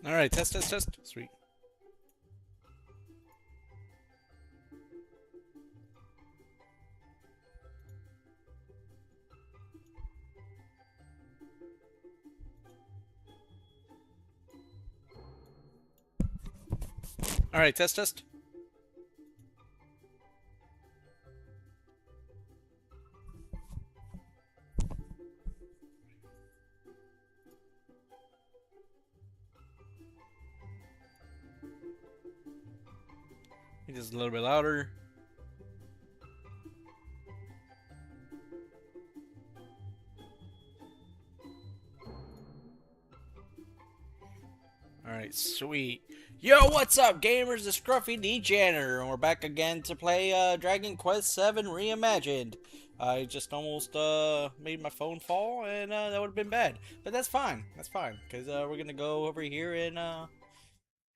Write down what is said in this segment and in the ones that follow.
Alright, test, test, test. Sweet. Alright, test, test. Just a little bit louder. Alright, sweet. Yo, what's up, gamers? It's ScruffyDJanitor, and we're back again to play Dragon Quest VII Reimagined. I just almost made my phone fall, and that would have been bad. But that's fine. That's fine, because we're going to go over here and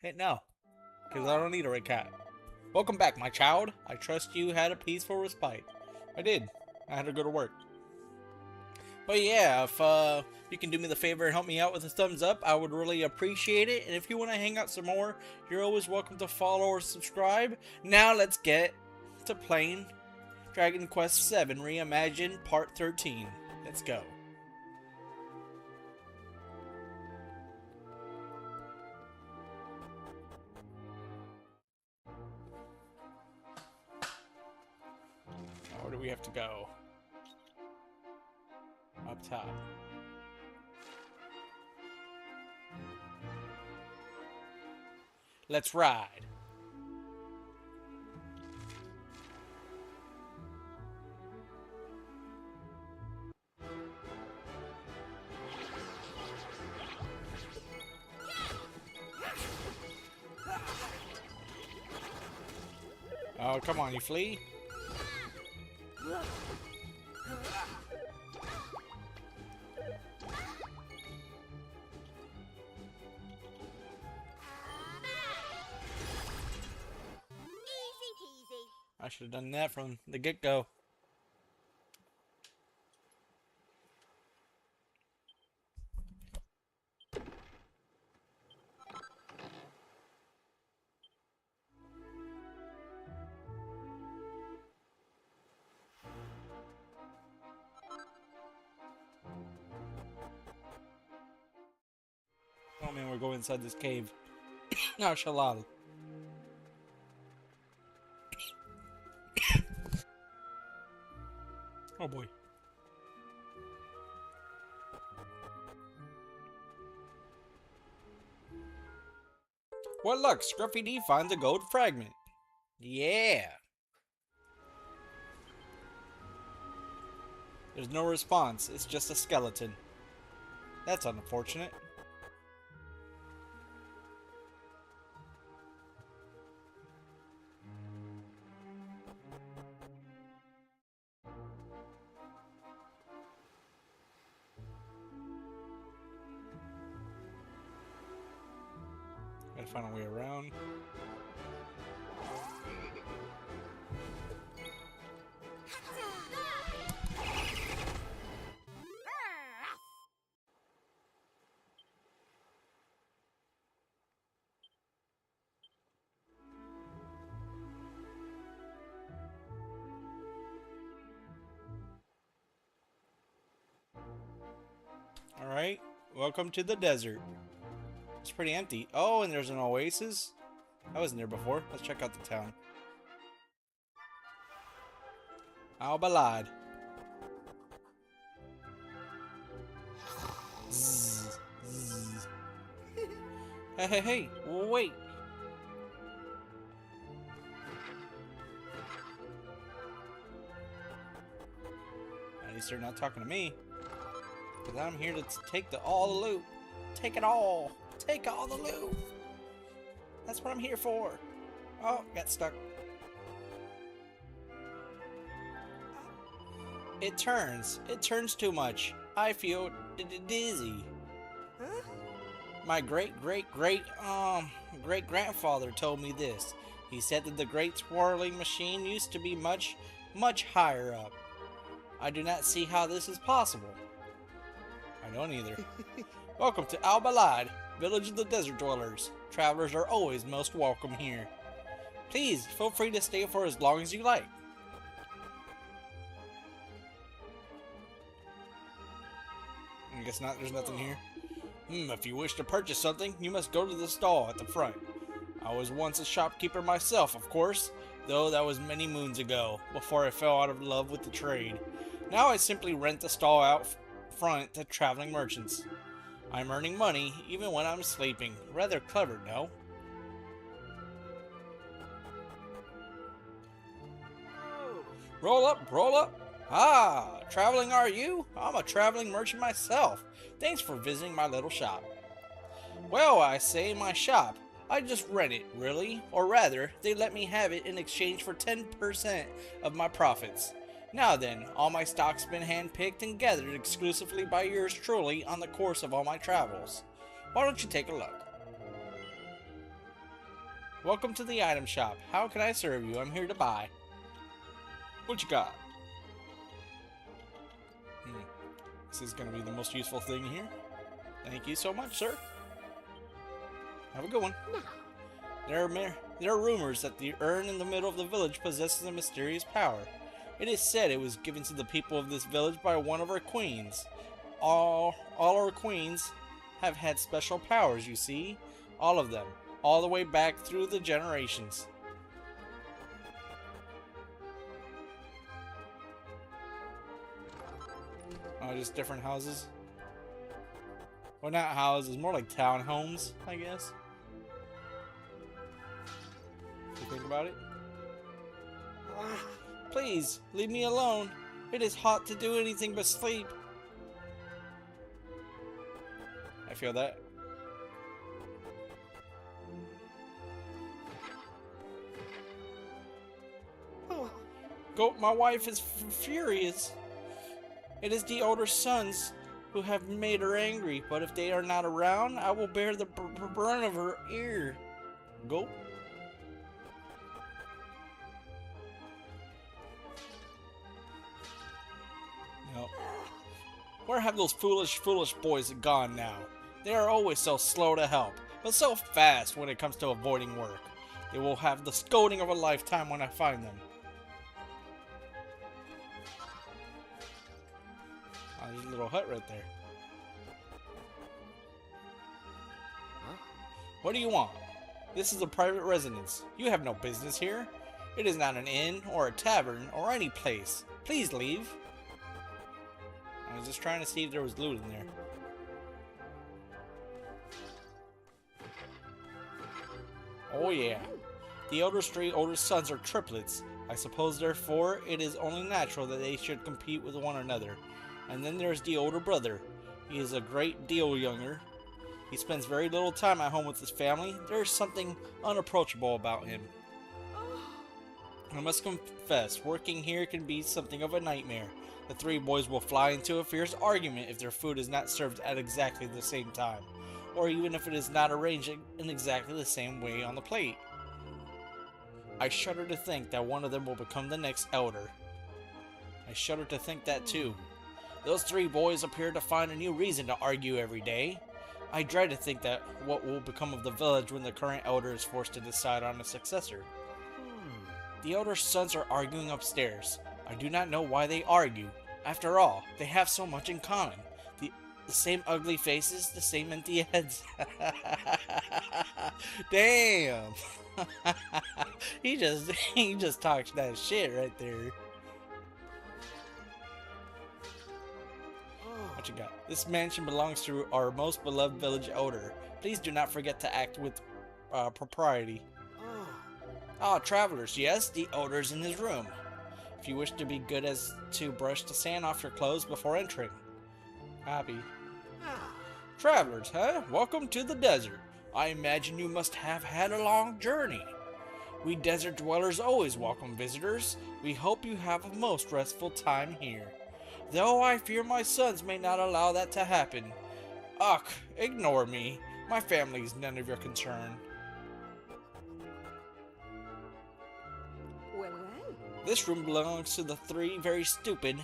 hit now. Because I don't need a red cat. Welcome back, my child. I trust you had a peaceful respite. I did. I had to go to work. But yeah, if you can do me the favor and help me out with a thumbs up, I would really appreciate it. And if you want to hang out some more, you're always welcome to follow or subscribe. Now let's get to playing Dragon Quest VII Reimagined Part 13. Let's go. Where do we have to go? Up top. Let's ride. Oh, come on, you flee. I should have done that from the get-go. Oh man, we're going inside this cave. No, shalal. Oh boy. What luck, Scruffy D finds a gold fragment. Yeah. There's no response, it's just a skeleton. That's unfortunate. Gotta find a way around. Alright, welcome to the desert. It's pretty empty. Oh, and there's an oasis? I wasn't there before. Let's check out the town. Al-Balad. Zzz, zzz. Hey, hey, hey, wait. At least they're not talking to me. Because I'm here to take all the loot. Take it all. Take all the loot. That's what I'm here for. Oh, got stuck. It turns. It turns too much. I feel dizzy. Huh? My great-grandfather told me this. He said that the great swirling machine used to be much higher up. I do not see how this is possible. I don't either. Welcome to Al-Balad. village of the desert dwellers. Travelers are always most welcome here. Please, feel free to stay for as long as you like. I guess not, there's nothing here. If you wish to purchase something, you must go to the stall at the front. I was once a shopkeeper myself, of course, though that was many moons ago, before I fell out of love with the trade. Now I simply rent the stall out front to traveling merchants. I'm earning money, even when I'm sleeping. Rather clever, no? Roll up, roll up! Ah, traveling are you? I'm a traveling merchant myself. Thanks for visiting my little shop. Well, I say my shop. I just rent it, really. Or rather, they let me have it in exchange for 10% of my profits. Now then, all my stock's been handpicked and gathered exclusively by yours truly on the course of all my travels. Why don't you take a look? Welcome to the item shop. How can I serve you? I'm here to buy. What you got? This is going to be the most useful thing here. Thank you so much, sir. Have a good one. There are rumors that the urn in the middle of the village possesses a mysterious power. It is said it was given to the people of this village by one of our queens. All our queens have had special powers, you see. All of them. All the way back through the generations. Oh, just different houses? Well, not houses, more like townhomes, I guess. You think about it? Please, leave me alone. It is hot to do anything but sleep. I feel that. Go, my wife is furious. It is the older sons who have made her angry, but if they are not around, I will bear the burn of her ear. Go. No. Where have those foolish boys gone now? They are always so slow to help, but so fast when it comes to avoiding work. They will have the scolding of a lifetime when I find them. Oh, there's a little hut right there. Huh? What do you want? This is a private residence. You have no business here. It is not an inn or a tavern or any place. Please leave. I was just trying to see if there was loot in there. Oh yeah. The older sons are triplets. I suppose therefore it is only natural that they should compete with one another. And then there's the older brother. He is a great deal younger. He spends very little time at home with his family. There's something unapproachable about him. I must confess, working here can be something of a nightmare. The three boys will fly into a fierce argument if their food is not served at exactly the same time, or even if it is not arranged in exactly the same way on the plate. I shudder to think that one of them will become the next elder. I shudder to think that too. Those three boys appear to find a new reason to argue every day. I dread to think that what will become of the village when the current elder is forced to decide on a successor. The elder sons are arguing upstairs. I do not know why they argue. After all, they have so much in common. The same ugly faces, the same empty heads. Damn! he just talks that shit right there. What you got? This mansion belongs to our most beloved village elder. Please do not forget to act with propriety. Ah, travelers, yes, the elder's in his room. If you wish to be good as to brush the sand off your clothes before entering. Copy. Travelers, huh? Welcome to the desert. I imagine you must have had a long journey. We desert dwellers always welcome visitors. We hope you have a most restful time here. Though I fear my sons may not allow that to happen. Ugh, ignore me. My family is none of your concern. This room belongs to the three very stupid,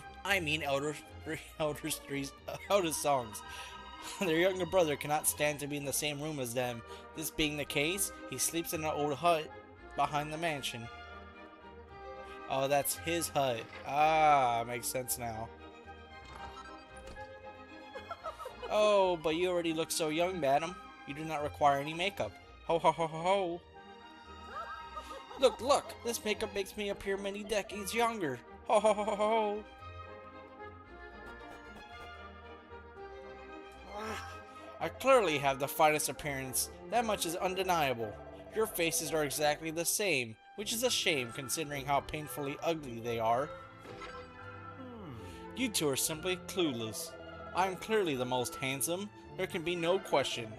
eldest songs. Their younger brother cannot stand to be in the same room as them. This being the case, he sleeps in an old hut behind the mansion. Oh, that's his hut. Ah, makes sense now. Oh, but you already look so young, madam. You do not require any makeup. Ho ho ho ho ho. Look, look! This makeup makes me appear many decades younger. Ho ho ho ho ho. I clearly have the finest appearance. That much is undeniable. Your faces are exactly the same, which is a shame considering how painfully ugly they are. You two are simply clueless. I am clearly the most handsome. There can be no question.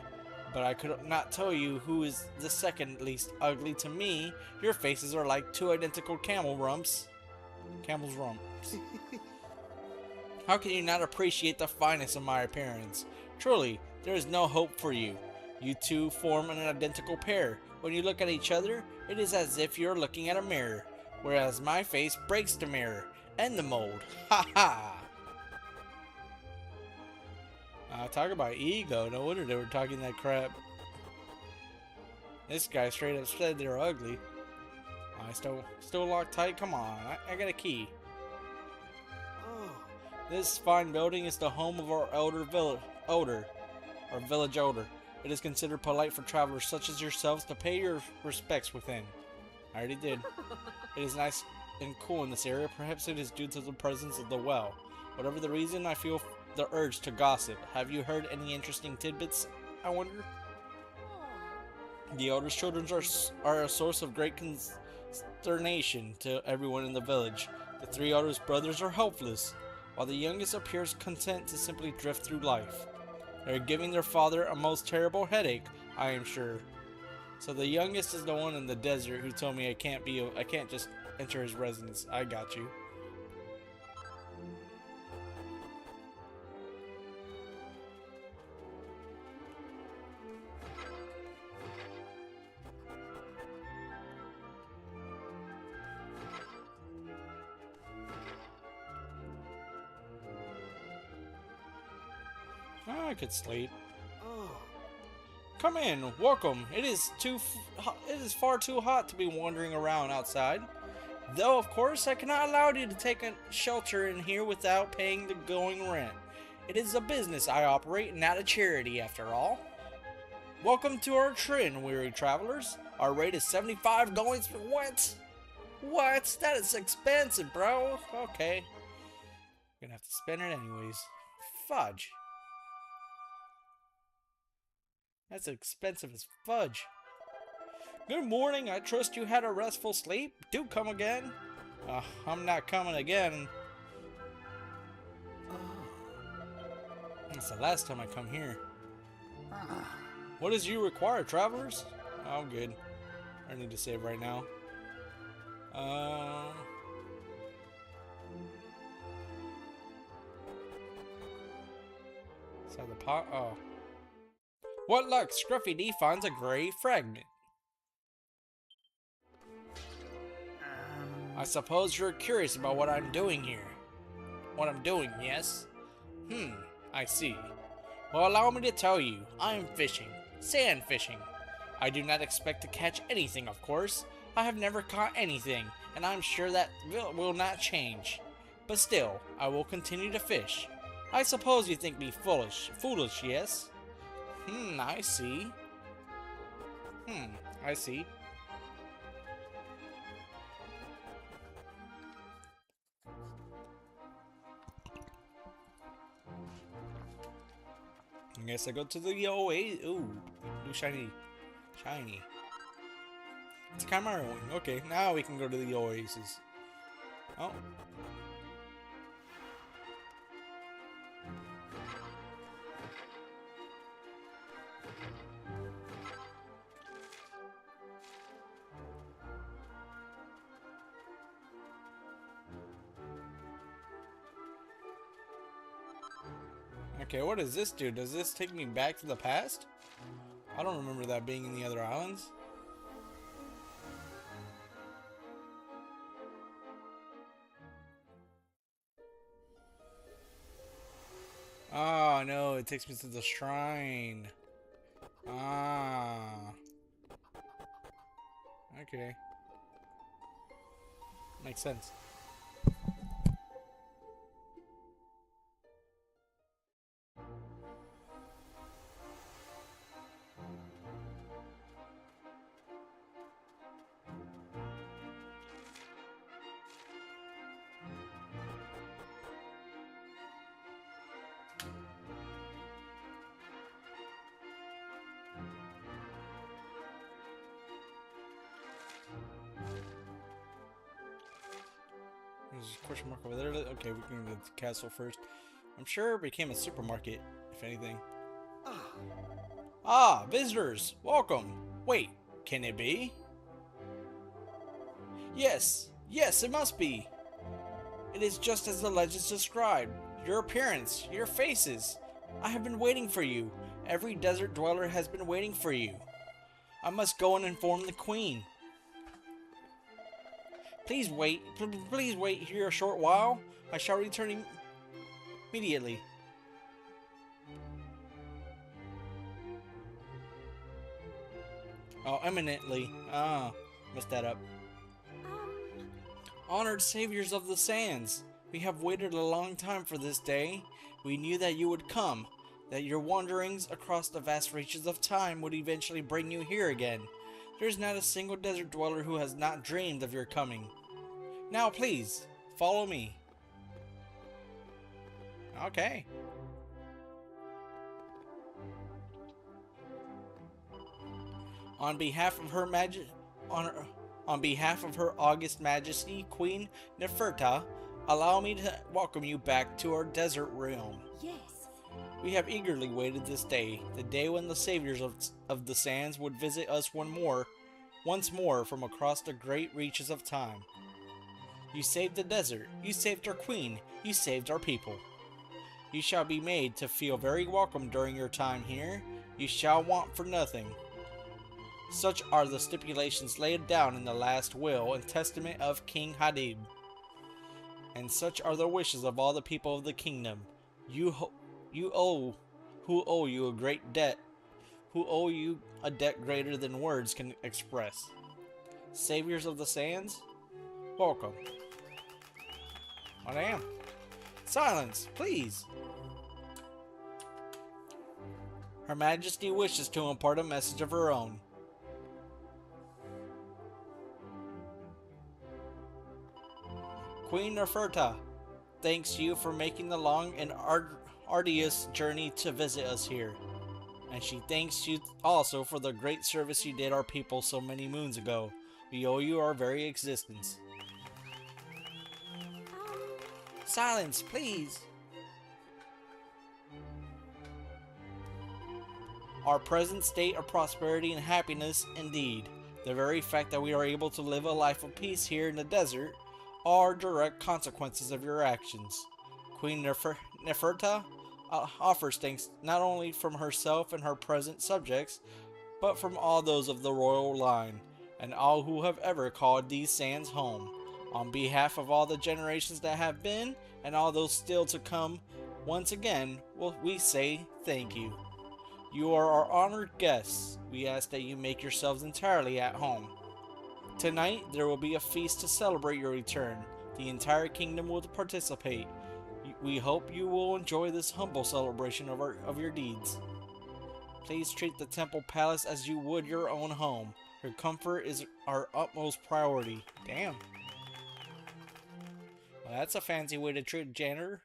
But I could not tell you who is the second least ugly to me. Your faces are like two identical camel's rumps. How can you not appreciate the fineness of my appearance? Truly, there is no hope for you. You two form an identical pair. When you look at each other, it is as if you're looking at a mirror, whereas my face breaks the mirror and the mold. Ha ha! Talk about ego. No wonder they were talking that crap. This guy straight up said they were ugly. Still locked tight? Come on, I got a key. This fine building is the home of our village elder. It is considered polite for travelers such as yourselves to pay your respects within. I already did. It is nice and cool in this area. Perhaps it is due to the presence of the well. Whatever the reason, I feel the urge to gossip. Have you heard any interesting tidbits, I wonder? The elder's children are a source of great consternation to everyone in the village. The three eldest brothers are helpless, while the youngest appears content to simply drift through life. They are giving their father a most terrible headache, I am sure. So the youngest is the one in the desert who told me I can't just enter his residence. I got you. I could sleep. Come in, welcome. It is far too hot to be wandering around outside. Though, of course, I cannot allow you to take a shelter in here without paying the going rent. It is a business I operate, not a charity, after all. Welcome to our train, weary travelers. Our rate is 75 going. What? What? That is expensive, bro. Okay. Gonna have to spend it anyways. Fudge. That's expensive as fudge. Good morning, I trust you had a restful sleep. Do come again. I'm not coming again. It's the last time I come here. What does you require, travelers? Oh, good. I need to save right now. Inside the pot? Oh. What luck! ScruffyD finds a gray fragment. I suppose you're curious about what I'm doing here. What I'm doing, yes? I see. Well, allow me to tell you, I am fishing. Sand fishing. I do not expect to catch anything, of course. I have never caught anything, and I'm sure that will not change. But still, I will continue to fish. I suppose you think me foolish, yes? I see. I see. I guess I go to the oasis. Ooh, new shiny. It's a Chimera wing. Okay, now we can go to the oasis. Oh. Okay, what does this do? Does this take me back to the past? I don't remember that being in the other islands. Oh no, it takes me to the shrine. Ah. Okay. Makes sense. There's a question mark over there. Okay, we can go to the castle first. I'm sure it became a supermarket, if anything. Ah, visitors! Welcome! Wait, can it be? Yes! Yes, it must be! It is just as the legends described. Your appearance, your faces. I have been waiting for you. Every desert dweller has been waiting for you. I must go and inform the queen. Please wait. Please wait here a short while. I shall return immediately. Oh, eminently. Ah, messed that up. Honored saviors of the sands, we have waited a long time for this day. We knew that you would come, that your wanderings across the vast reaches of time would eventually bring you here again. There's not a single desert dweller who has not dreamed of your coming. Now please, follow me. Okay. On behalf of on behalf of Her August Majesty, Queen Neferta, allow me to welcome you back to our desert realm. Yes. We have eagerly waited this day, the day when the saviors of the sands would visit us once more from across the great reaches of time. You saved the desert, you saved our queen, you saved our people. You shall be made to feel very welcome during your time here. You shall want for nothing. Such are the stipulations laid down in the last will and testament of King Hadid. And such are the wishes of all the people of the kingdom. Who owe you a great debt, who owe you a debt greater than words can express. Saviors of the sands, welcome. Oh damn. Silence, please. Her Majesty wishes to impart a message of her own. Queen Neferta thanks you for making the long and arduous journey to visit us here. And she thanks you also for the great service you did our people so many moons ago. We owe you our very existence. Silence, please. Our present state of prosperity and happiness indeed. The very fact that we are able to live a life of peace here in the desert are direct consequences of your actions. Queen Neferta offers thanks not only from herself and her present subjects, but from all those of the royal line, and all who have ever called these sands home. On behalf of all the generations that have been, and all those still to come, once again, we say thank you. You are our honored guests. We ask that you make yourselves entirely at home. Tonight, there will be a feast to celebrate your return. The entire kingdom will participate. We hope you will enjoy this humble celebration of your deeds. Please treat the temple palace as you would your own home. Your comfort is our utmost priority. Damn. Well, that's a fancy way to treat a janitor.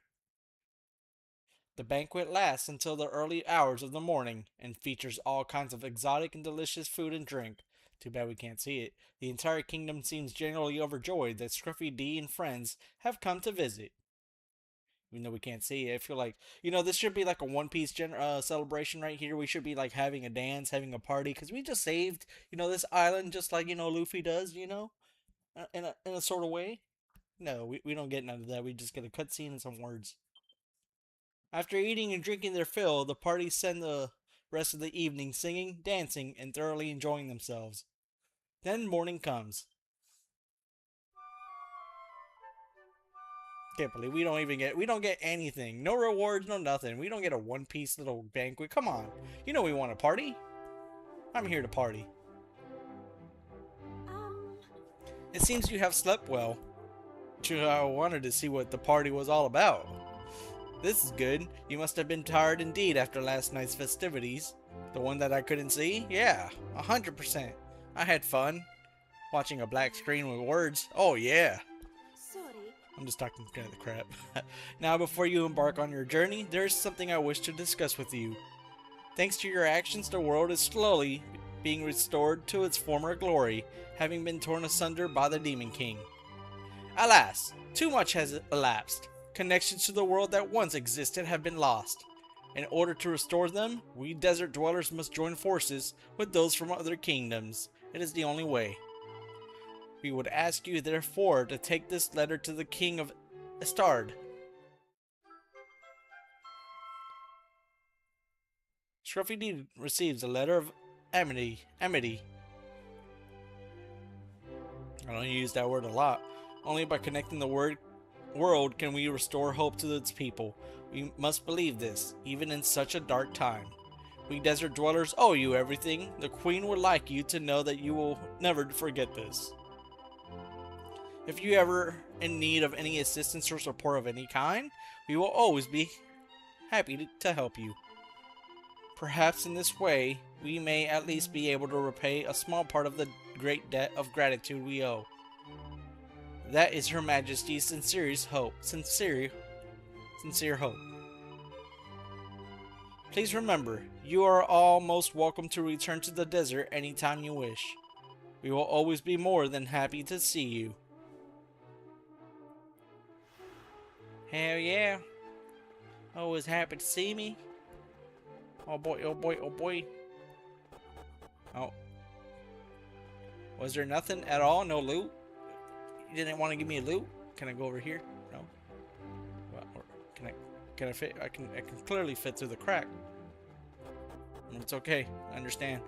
The banquet lasts until the early hours of the morning and features all kinds of exotic and delicious food and drink. Too bad we can't see it. The entire kingdom seems generally overjoyed that Scruffy D and friends have come to visit. Even though we can't see it, I feel like, this should be like a One Piece celebration right here. We should be like having a dance, having a party, because we just saved, this island just like, Luffy does, in a sort of way. No, we don't get none of that. We just get a cutscene and some words. After eating and drinking their fill, the party spend the rest of the evening singing, dancing, and thoroughly enjoying themselves. Then morning comes. Can't believe we don't get anything. No rewards, no nothing. We don't get a one-piece little banquet. Come on. You know we want to party. I'm here to party. It seems you have slept well. I wanted to see what the party was all about. This is good. You must have been tired indeed after last night's festivities. The one that I couldn't see? Yeah, 100%. I had fun. Watching a black screen with words. Oh yeah. I'm just talking kind of crap. Now, before you embark on your journey, there's something I wish to discuss with you. Thanks to your actions, the world is slowly being restored to its former glory, having been torn asunder by the Demon King. Alas, too much has elapsed. Connections to the world that once existed have been lost. In order to restore them, we desert dwellers must join forces with those from other kingdoms. It is the only way. We would ask you, therefore, to take this letter to the King of Astard. ScruffyD receives a letter of amity. I don't use that word a lot. Only by connecting the world can we restore hope to its people. We must believe this, even in such a dark time. We desert dwellers owe you everything. The Queen would like you to know that you will never forget this. If you ever in need of any assistance or support of any kind, we will always be happy to help you. Perhaps in this way, we may at least be able to repay a small part of the great debt of gratitude we owe. That is Her Majesty's sincere hope. Please remember, you are all most welcome to return to the desert anytime you wish. We will always be more than happy to see you. Hell yeah. Always happy to see me. Oh boy, oh boy, oh boy. Oh. Was there nothing at all? No loot? You didn't want to give me a loot? Can I go over here? No. Well, or can I fit? I can clearly fit through the crack. It's okay. I understand.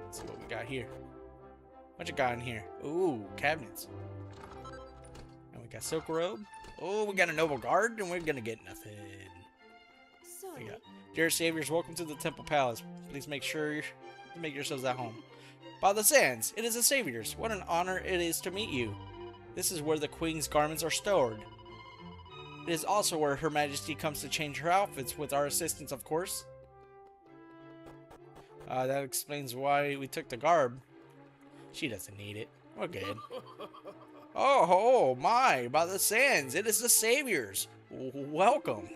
Let's see what we got here. What you got in here? Ooh, cabinets. And we got silk robe. Oh, we got a noble guard, and we're gonna get nothing. We got, dear saviors, welcome to the temple palace. Please make yourselves at home. By the sands, it is the saviors. What an honor it is to meet you. This is where the queen's garments are stored. It is also where Her Majesty comes to change her outfits, with our assistance, of course. That explains why we took the garb. She doesn't need it. We're good. Oh my, by the sands, it is the saviors. Welcome.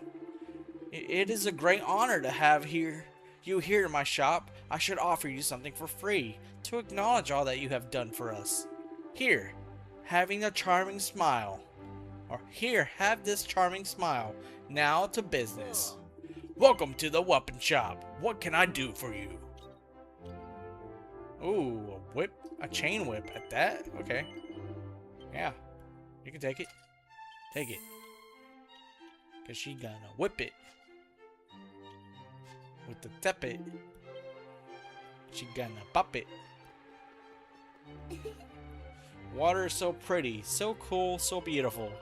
It is a great honor to have you here in my shop. I should offer you something for free to acknowledge all that you have done for us. Here, having a charming smile. Or here, have this charming smile. Now to business. Welcome to the weapon shop. What can I do for you? Ooh, a whip, a chain whip at that? Okay. Yeah, you can take it. Take it. Cause she gonna whip it. With the teppet. She gonna pop it. Water is so pretty, so cool, so beautiful.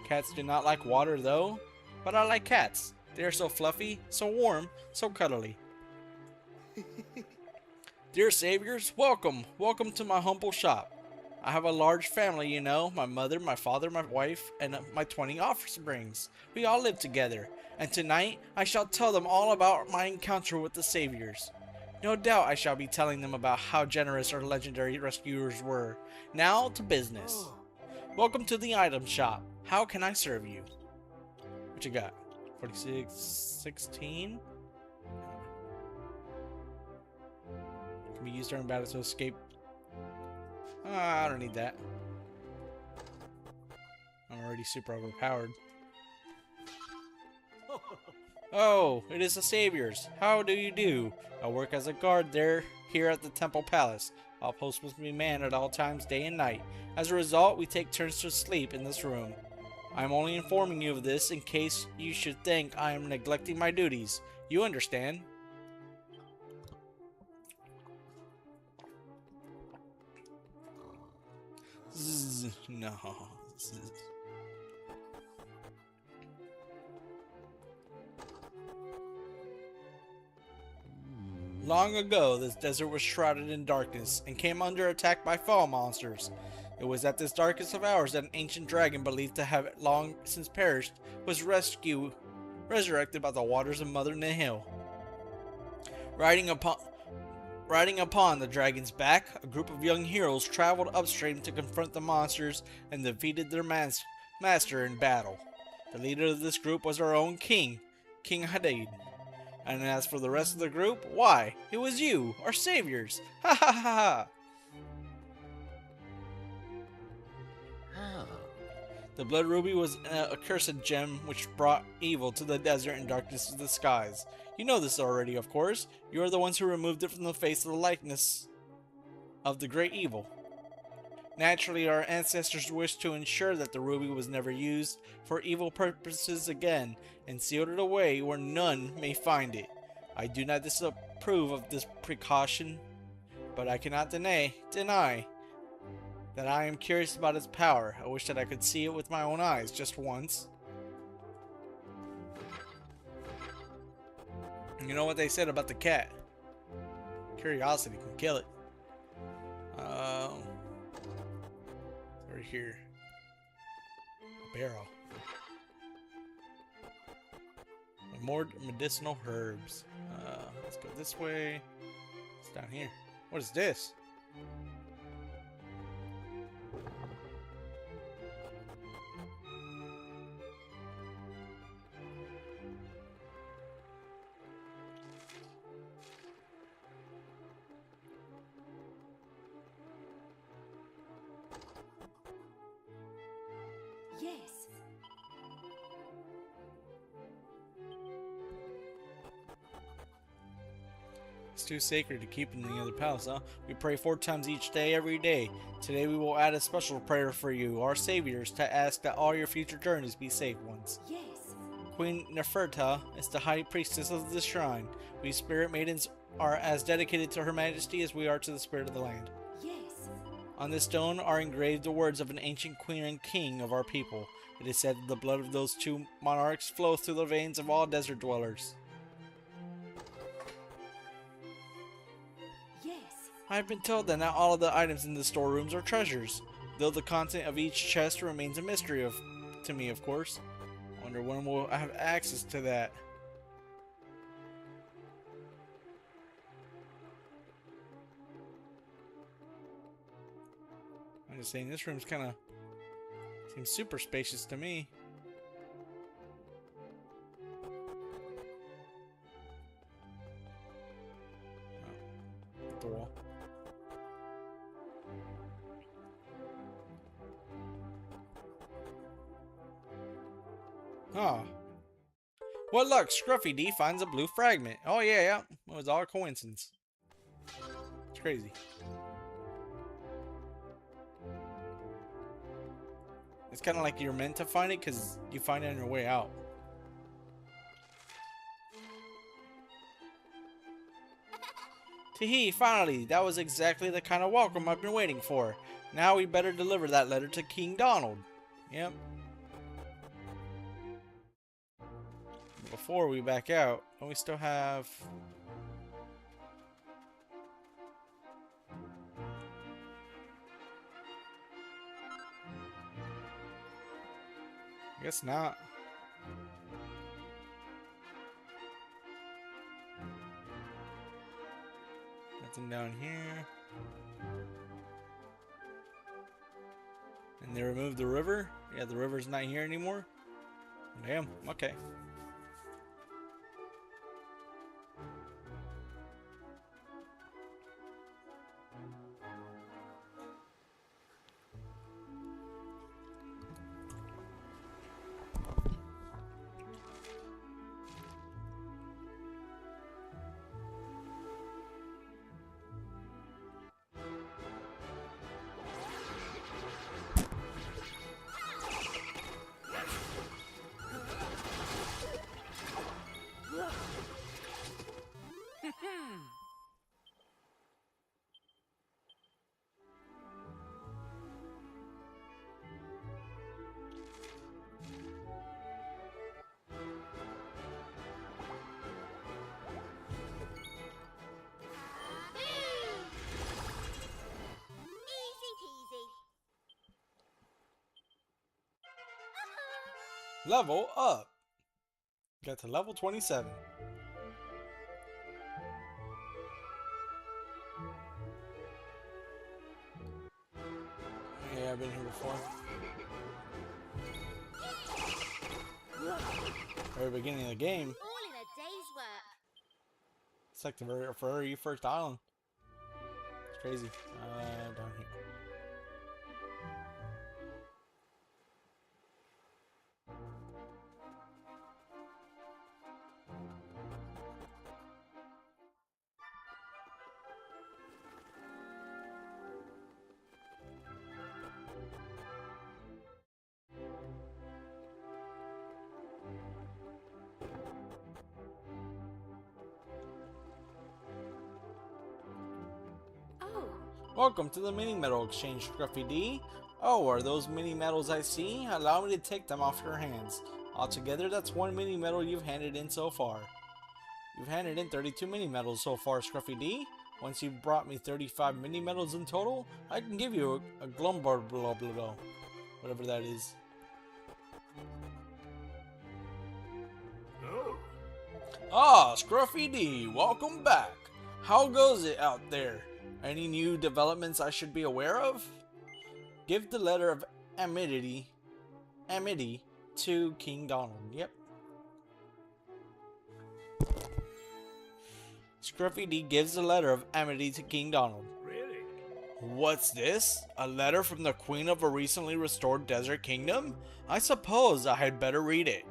Cats do not like water though, but I like cats. They are so fluffy, so warm, so cuddly. Dear saviors, welcome. Welcome to my humble shop. I have a large family, you know. My mother, my father, my wife, and my 20 offsprings. We all live together. And tonight, I shall tell them all about my encounter with the saviors. No doubt I shall be telling them about how generous our legendary rescuers were. Now to business. Welcome to the item shop. How can I serve you? What you got? 46, 16? Can be used during battle to escape. I don't need that. I'm already super overpowered. Oh, it is the saviors. How do you do? I work as a guard here at the temple palace. All posts must be manned at all times, day and night. As a result, we take turns to sleep in this room. I am only informing you of this in case you should think I am neglecting my duties. You understand? No. Long ago, this desert was shrouded in darkness and came under attack by fall monsters. It was at this darkest of hours that an ancient dragon believed to have long since perished was resurrected by the waters of Mother Nihil. Riding upon the dragon's back, a group of young heroes traveled upstream to confront the monsters and defeated their master in battle. The leader of this group was our own king, King Hadid. And as for the rest of the group, why, it was you, our saviors! Ha ha ha ha! The Blood Ruby was a accursed gem which brought evil to the desert and darkness to the skies. You know this already, of course. You are the ones who removed it from the face of the likeness of the great evil. Naturally, our ancestors wished to ensure that the ruby was never used for evil purposes again, and sealed it away where none may find it. I do not disapprove of this precaution, but I cannot deny that I am curious about its power. I wish that I could see it with my own eyes just once. You know what they said about the cat? Curiosity can kill it. Right here. A barrel. More medicinal herbs. Let's go this way. It's down here. What is this? Yes. It's too sacred to keep in the other palace, huh? We pray 4 times each day, every day. Today we will add a special prayer for you, our saviors, to ask that all your future journeys be safe ones. Yes. Queen Neferta is the high priestess of this shrine. We spirit maidens are as dedicated to her majesty as we are to the spirit of the land. Yes. On this stone are engraved the words of an ancient queen and king of our people. It is said that the blood of those 2 monarchs flows through the veins of all desert dwellers. Yes. I have been told that not all of the items in the storerooms are treasures, though the content of each chest remains a mystery to me, of course. I wonder when we'll have access to that. I'm just saying, this room's kind of seems super spacious to me. Oh, hit the wall. Oh. What luck! Scruffy D finds a blue fragment. Oh yeah. It was all a coincidence. It's crazy. It's kind of like you're meant to find it because you find it on your way out. Tee-hee, finally! That was exactly the kind of welcome I've been waiting for. Now we better deliver that letter to King Donald. Yep. Before we back out, don't we still have... I guess not. Nothing down here. And they removed the river? Yeah, the river's not here anymore? Damn, okay. Level up. Got to level 27. Yeah, I've been here before. Very beginning of the game. All in a day's work. It's like the very first island. It's crazy. Down here. Welcome to the mini medal exchange, Scruffy D. Oh, are those mini medals I see? Allow me to take them off your hands. Altogether, that's one mini medal you've handed in so far. You've handed in 32 mini medals so far, Scruffy D. Once you've brought me 35 mini medals in total, I can give you a Glumbar blah blah blah. Whatever that is. Oh. Ah, Scruffy D, welcome back. How goes it out there? Any new developments I should be aware of? Give the letter of amity to King Donald. Yep. Scruffy D gives the letter of amity to King Donald. Really? What's this? A letter from the Queen of a recently restored desert kingdom? I suppose I had better read it.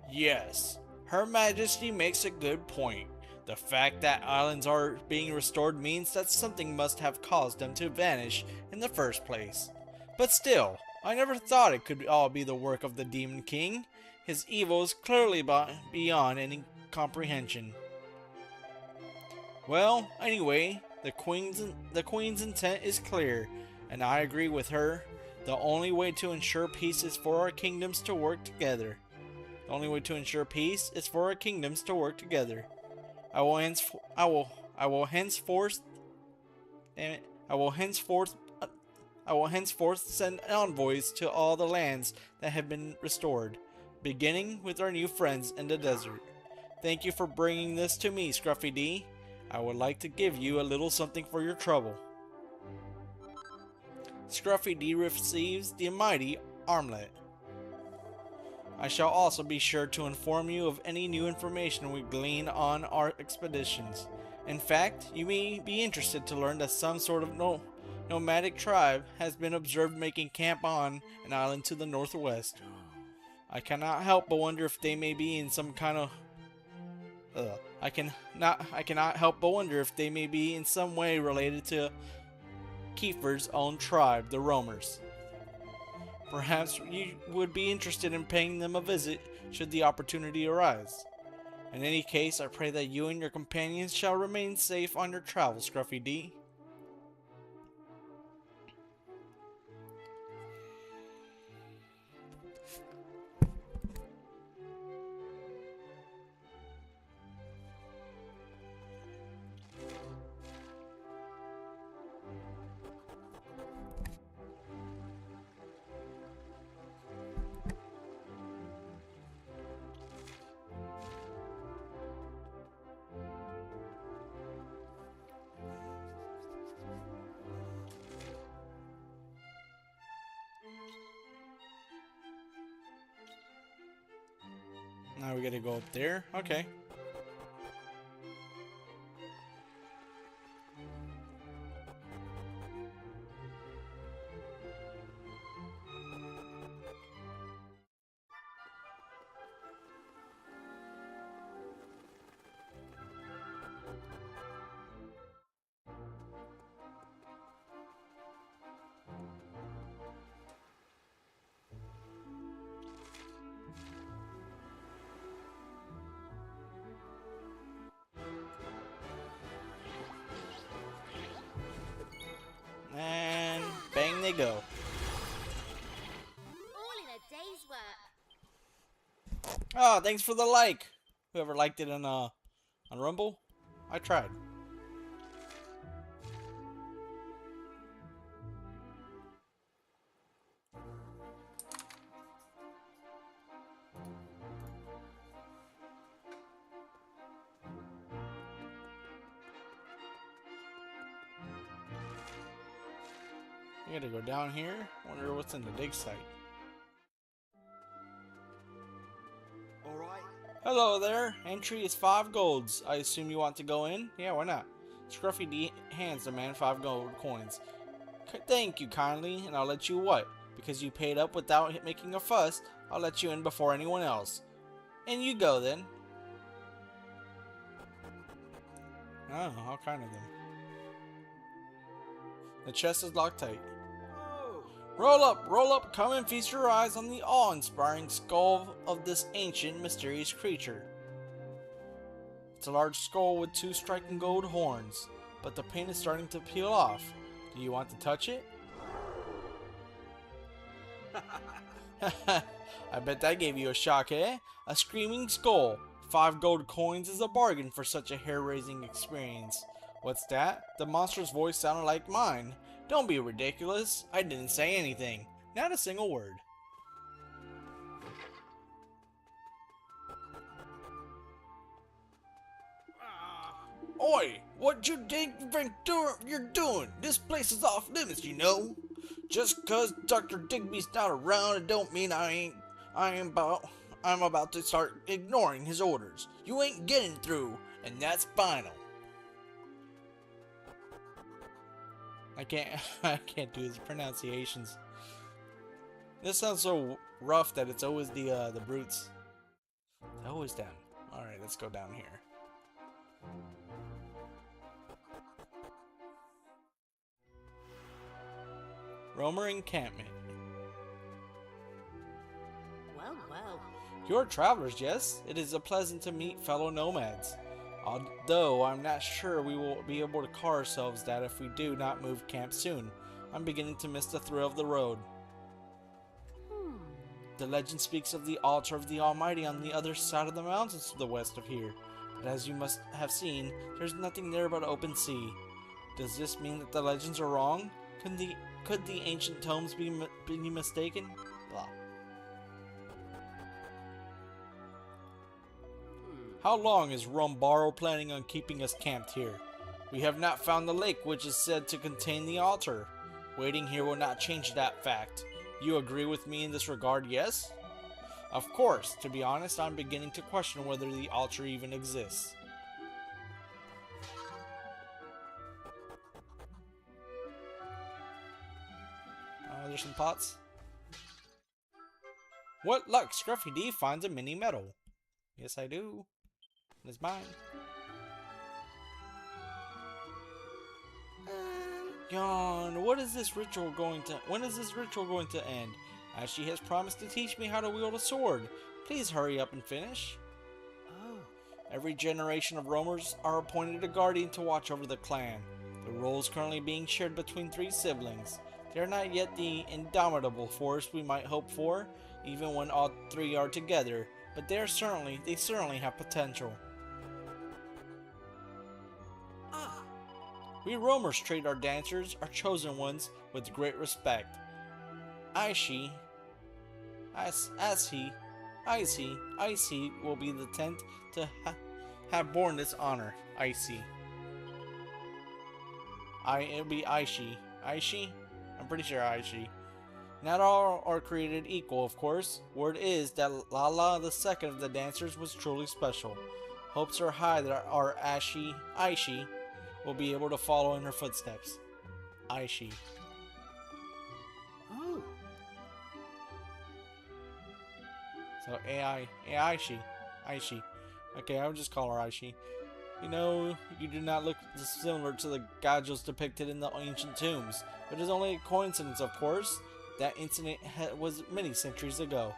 Yes, Her Majesty makes a good point. The fact that islands are being restored means that something must have caused them to vanish in the first place. But still, I never thought it could all be the work of the Demon King. His evil is clearly beyond any comprehension. Well, anyway, the Queen's intent is clear, and I agree with her. The only way to ensure peace is for our kingdoms to work together. The only way to ensure peace is for our kingdoms to work together. I will henceforth send envoys to all the lands that have been restored, beginning with our new friends in the desert. Thank you for bringing this to me, Scruffy D. I would like to give you a little something for your trouble. Scruffy D receives the mighty armlet. I shall also be sure to inform you of any new information we glean on our expeditions. In fact, you may be interested to learn that some sort of nomadic tribe has been observed making camp on an island to the northwest. I cannot help but wonder if they may be in some kind of I cannot help but wonder if they may be in some way related to Kiefer's own tribe, the Roamers. Perhaps you would be interested in paying them a visit should the opportunity arise. In any case, I pray that you and your companions shall remain safe on your travels, Scruffy D. Now we gotta go up there. Okay. And bang they go. All in a day's work. Oh, thanks for the like. Whoever liked it on Rumble, I tried. I gotta go down here. Wonder what's in the dig site. Alright. Hello there. Entry is 5 golds. I assume you want to go in? Yeah, why not? Scruffy D hands the man 5 gold coins. Thank you kindly, and I'll let you what? Because you paid up without making a fuss, I'll let you in before anyone else. And you go then. Oh, all kind of them. The chest is locked tight. Oh. Roll up, come and feast your eyes on the awe-inspiring skull of this ancient, mysterious creature. It's a large skull with 2 striking gold horns, but the paint is starting to peel off. Do you want to touch it? I bet that gave you a shock, eh? A screaming skull. 5 gold coins is a bargain for such a hair-raising experience. What's that? The monster's voice sounded like mine. Don't be ridiculous. I didn't say anything. Not a single word. Oi! What you think you're doing? This place is off limits, you know. Just 'cause Dr. Digby's not around, it don't mean I'm about to start ignoring his orders. You ain't getting through, and that's final. I can't do his pronunciations. This sounds so rough that it's always the brutes. Always them. All right, let's go down here. Roamer encampment. Well. You're travelers, yes? It is a pleasant to meet fellow nomads. Although I'm not sure we will be able to call ourselves that if we do not move camp soon. I'm beginning to miss the thrill of the road. The legend speaks of the altar of the Almighty on the other side of the mountains to the west of here. But as you must have seen, there's nothing there but open sea. Does this mean that the legends are wrong? Could the ancient tomes be mistaken? Blah. How long is Rombaro planning on keeping us camped here? We have not found the lake which is said to contain the altar. Waiting here will not change that fact. You agree with me in this regard, yes? Of course. To be honest, I'm beginning to question whether the altar even exists. There's some pots. What luck! Scruffy D finds a mini medal. Yes, I do. It's mine. Yawn. When is this ritual going to end? As she has promised to teach me how to wield a sword. Please hurry up and finish. Oh. Every generation of roamers are appointed a guardian to watch over the clan. The role is currently being shared between 3 siblings. They are not yet the indomitable force we might hope for, even when all 3 are together, but they certainly have potential. We roamers treat our dancers, our chosen ones, with great respect. Aishi will be the 10th to have borne this honor. It'll be Aishi. Aishi? I'm pretty sure Aishi. Not all are created equal, of course. Word is that Lala, the second of the dancers, was truly special. Hopes are high that our Aishi will be able to follow in her footsteps. Aishi. Oh. So Aishi. Okay, I'll just call her Aishi. You know, you do not look similar to the Gajos depicted in the ancient tombs. It is only a coincidence, of course. That incident was many centuries ago.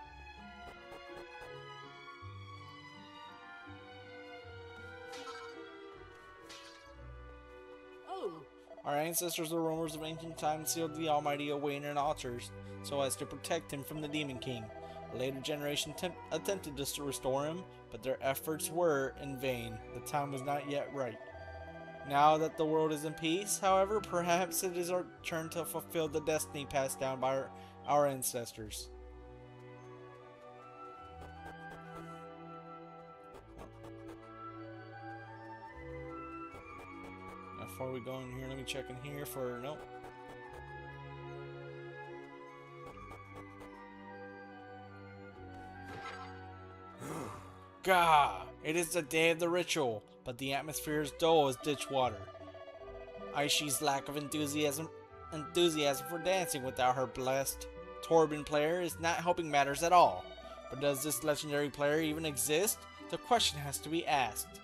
Oh. Our ancestors, the roamers of ancient times, sealed the Almighty away in altars so as to protect him from the Demon King. A later generation attempted to restore him, but their efforts were in vain. The time was not yet right. Now that the world is in peace, however, perhaps it is our turn to fulfill the destiny passed down by our ancestors. Before we go in here, let me check in here for... Nope. Gah! It is the day of the ritual, but the atmosphere is dull as ditch water. Aishi's lack of enthusiasm for dancing without her blessed Torben player is not helping matters at all. But does this legendary player even exist? The question has to be asked.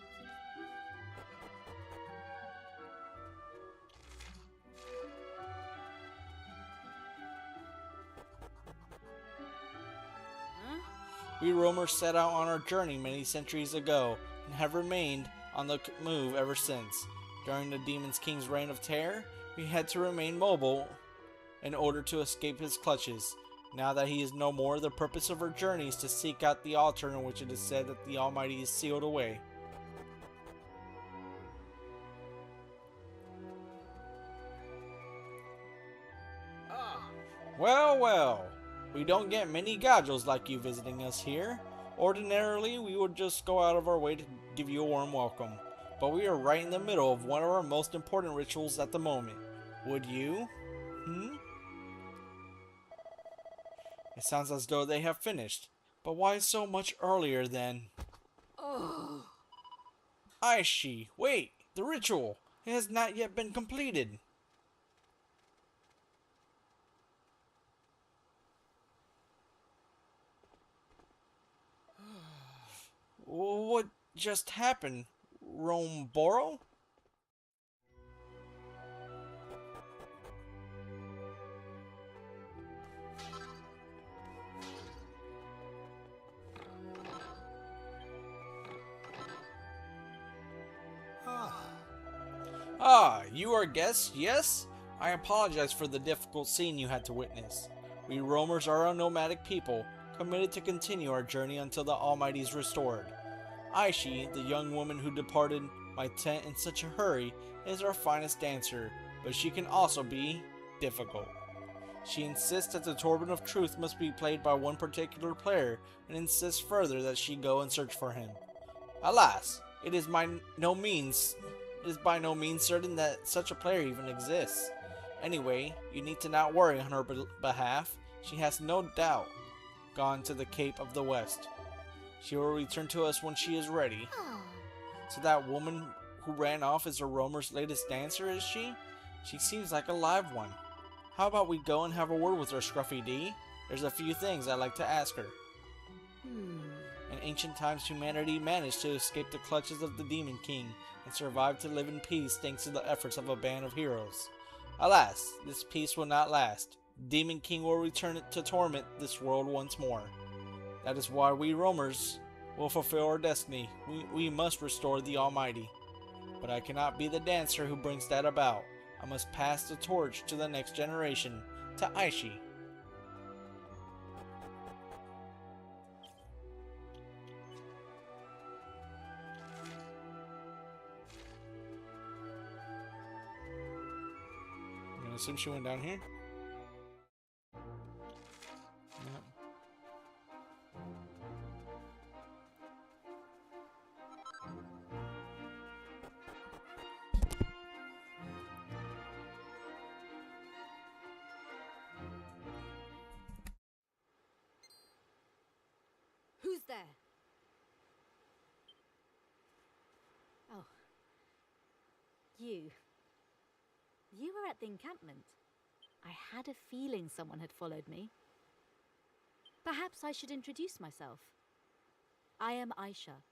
We roamers set out on our journey many centuries ago and have remained on the move ever since. During the Demon King's reign of terror, we had to remain mobile in order to escape his clutches. Now that he is no more, the purpose of our journey is to seek out the altar in which it is said that the Almighty is sealed away. Well, well. We don't get many gadgels like you visiting us here. Ordinarily, we would just go out of our way to give you a warm welcome. But we are right in the middle of one of our most important rituals at the moment. Would you? It sounds as though they have finished. But why so much earlier then? Aishi, wait! The ritual! It has not yet been completed. What just happened, Romboro? You are guests, yes? I apologize for the difficult scene you had to witness. We roamers are a nomadic people, committed to continue our journey until the Almighty is restored. Aishi, the young woman who departed my tent in such a hurry, is our finest dancer, but she can also be difficult. She insists that the Torben of Truth must be played by one particular player, and insists further that she go and search for him. Alas, it is by no means certain that such a player even exists. Anyway, you need to not worry on her behalf. She has no doubt gone to the Cape of the West. She will return to us when she is ready. So that woman who ran off is a roamer's latest dancer, is she? She seems like a live one. How about we go and have a word with her, Scruffy D? There's a few things I'd like to ask her. In ancient times, humanity managed to escape the clutches of the Demon King and survive to live in peace thanks to the efforts of a band of heroes. Alas, this peace will not last. Demon King will return to torment this world once more. That is why we roamers will fulfill our destiny. We must restore the Almighty. But I cannot be the dancer who brings that about. I must pass the torch to the next generation, to Aishi. I'm gonna assume she went down here. Yep. Who's there? Oh. You. You were at the encampment. I had a feeling someone had followed me. Perhaps I should introduce myself. I am Aisha.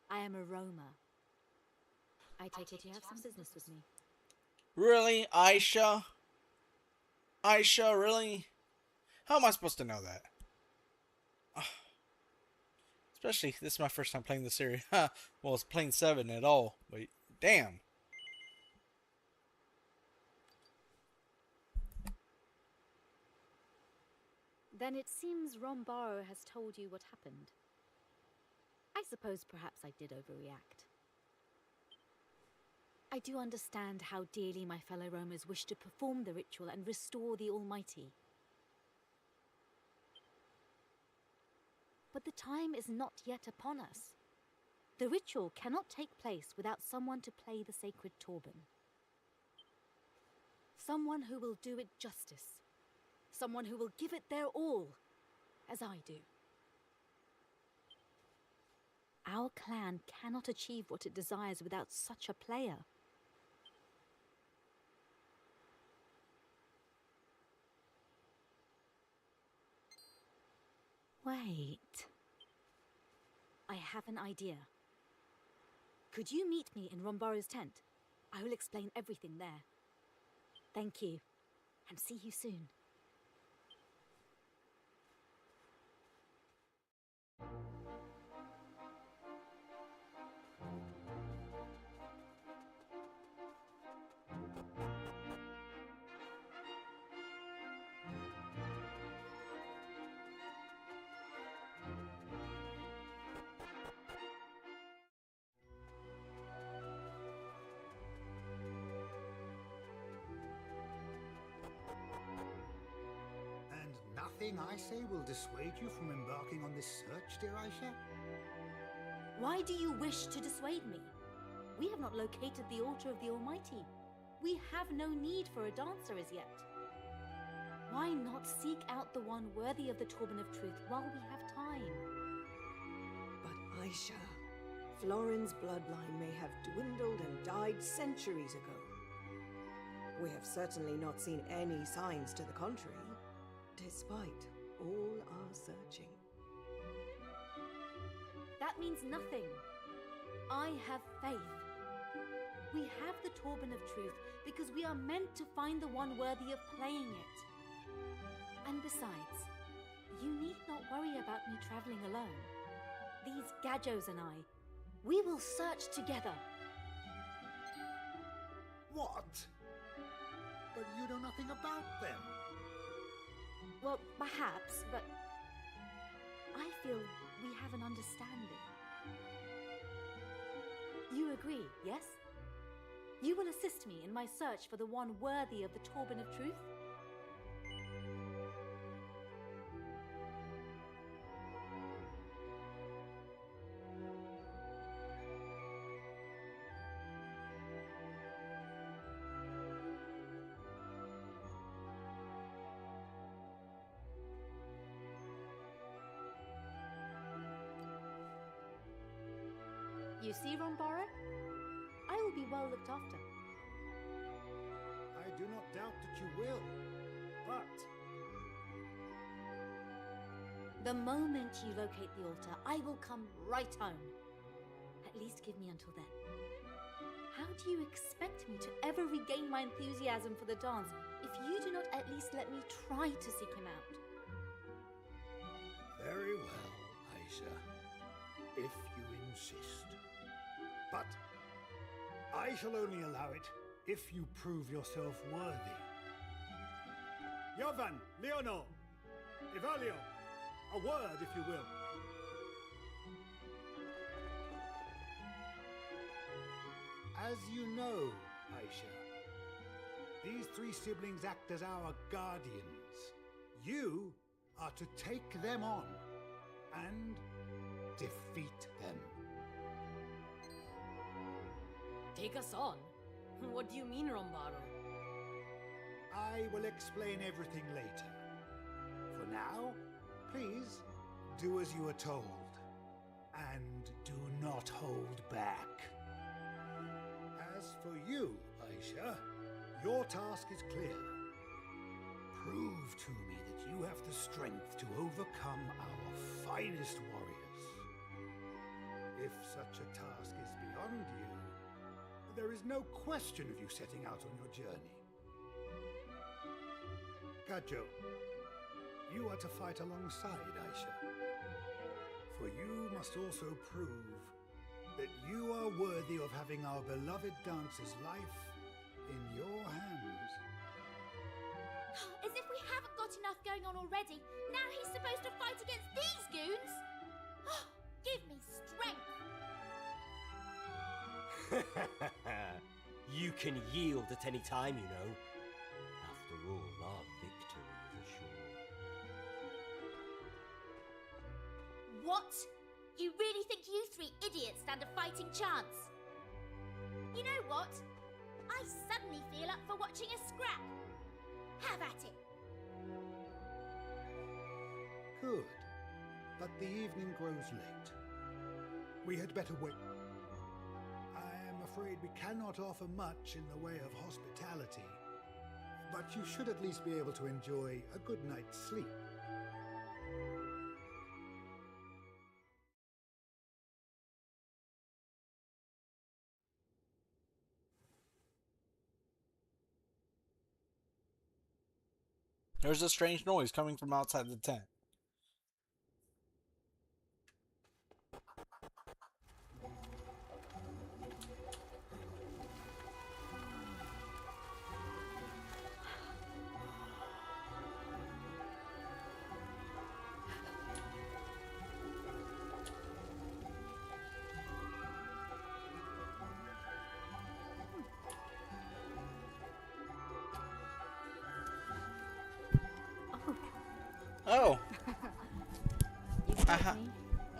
I am a roamer. I take it you have some business with me. Really, Aisha? Aisha, really? How am I supposed to know that? Especially, this is my first time playing the series. Well, it's playing 7 at all, but damn. Then it seems Rombaro has told you what happened. I suppose perhaps I did overreact. I do understand how dearly my fellow roamers wish to perform the ritual and restore the Almighty. But the time is not yet upon us. The ritual cannot take place without someone to play the sacred Torben. Someone who will do it justice. Someone who will give it their all, as I do. Our clan cannot achieve what it desires without such a player. Wait. I have an idea. Could you meet me in Romboro's tent? I will explain everything there. Thank you, and see you soon. Nothing I say will dissuade you from embarking on this search, dear Aisha? Why do you wish to dissuade me? We have not located the altar of the Almighty. We have no need for a dancer as yet. Why not seek out the one worthy of the Turban of Truth while we have time? But Aisha, Florin's bloodline may have dwindled and died centuries ago. We have certainly not seen any signs to the contrary, despite all our searching. That means nothing. I have faith. We have the Turban of Truth because we are meant to find the one worthy of playing it. And besides, you need not worry about me traveling alone. These Gadjos and I, we will search together. What? But you know nothing about them. Well, perhaps, but I feel we have an understanding. You agree, yes? You will assist me in my search for the one worthy of the Turban of Truth? You see, Romboro? I will be well looked after. I do not doubt that you will, but... The moment you locate the altar, I will come right home. At least give me until then. How do you expect me to ever regain my enthusiasm for the dance if you do not at least let me try to seek him out? Very well, Aisha, if you insist. But I shall only allow it if you prove yourself worthy. Jovan, Leonor, Evalio, a word if you will. As you know, Aisha, these three siblings act as our guardians. You are to take them on and defeat them. Take us on? What do you mean, Rombaro? I will explain everything later. For now, please do as you are told, and do not hold back. As for you, Aisha, your task is clear. Prove to me that you have the strength to overcome our finest warriors. If such a task is beyond you, there is no question of you setting out on your journey. Gadjo, you are to fight alongside Aisha. For you must also prove that you are worthy of having our beloved dancer's life in your hands. As if we haven't got enough going on already. Now he's supposed to fight against these goons? Give me strength! You can yield at any time, you know. After all, our victory is assured. What? You really think you three idiots stand a fighting chance? You know what? I suddenly feel up for watching a scrap. Have at it. Good. But the evening grows late. We had better wait. I am afraid we cannot offer much in the way of hospitality, but you should at least be able to enjoy a good night's sleep. There's a strange noise coming from outside the tent. Oh. You caught Aha. me.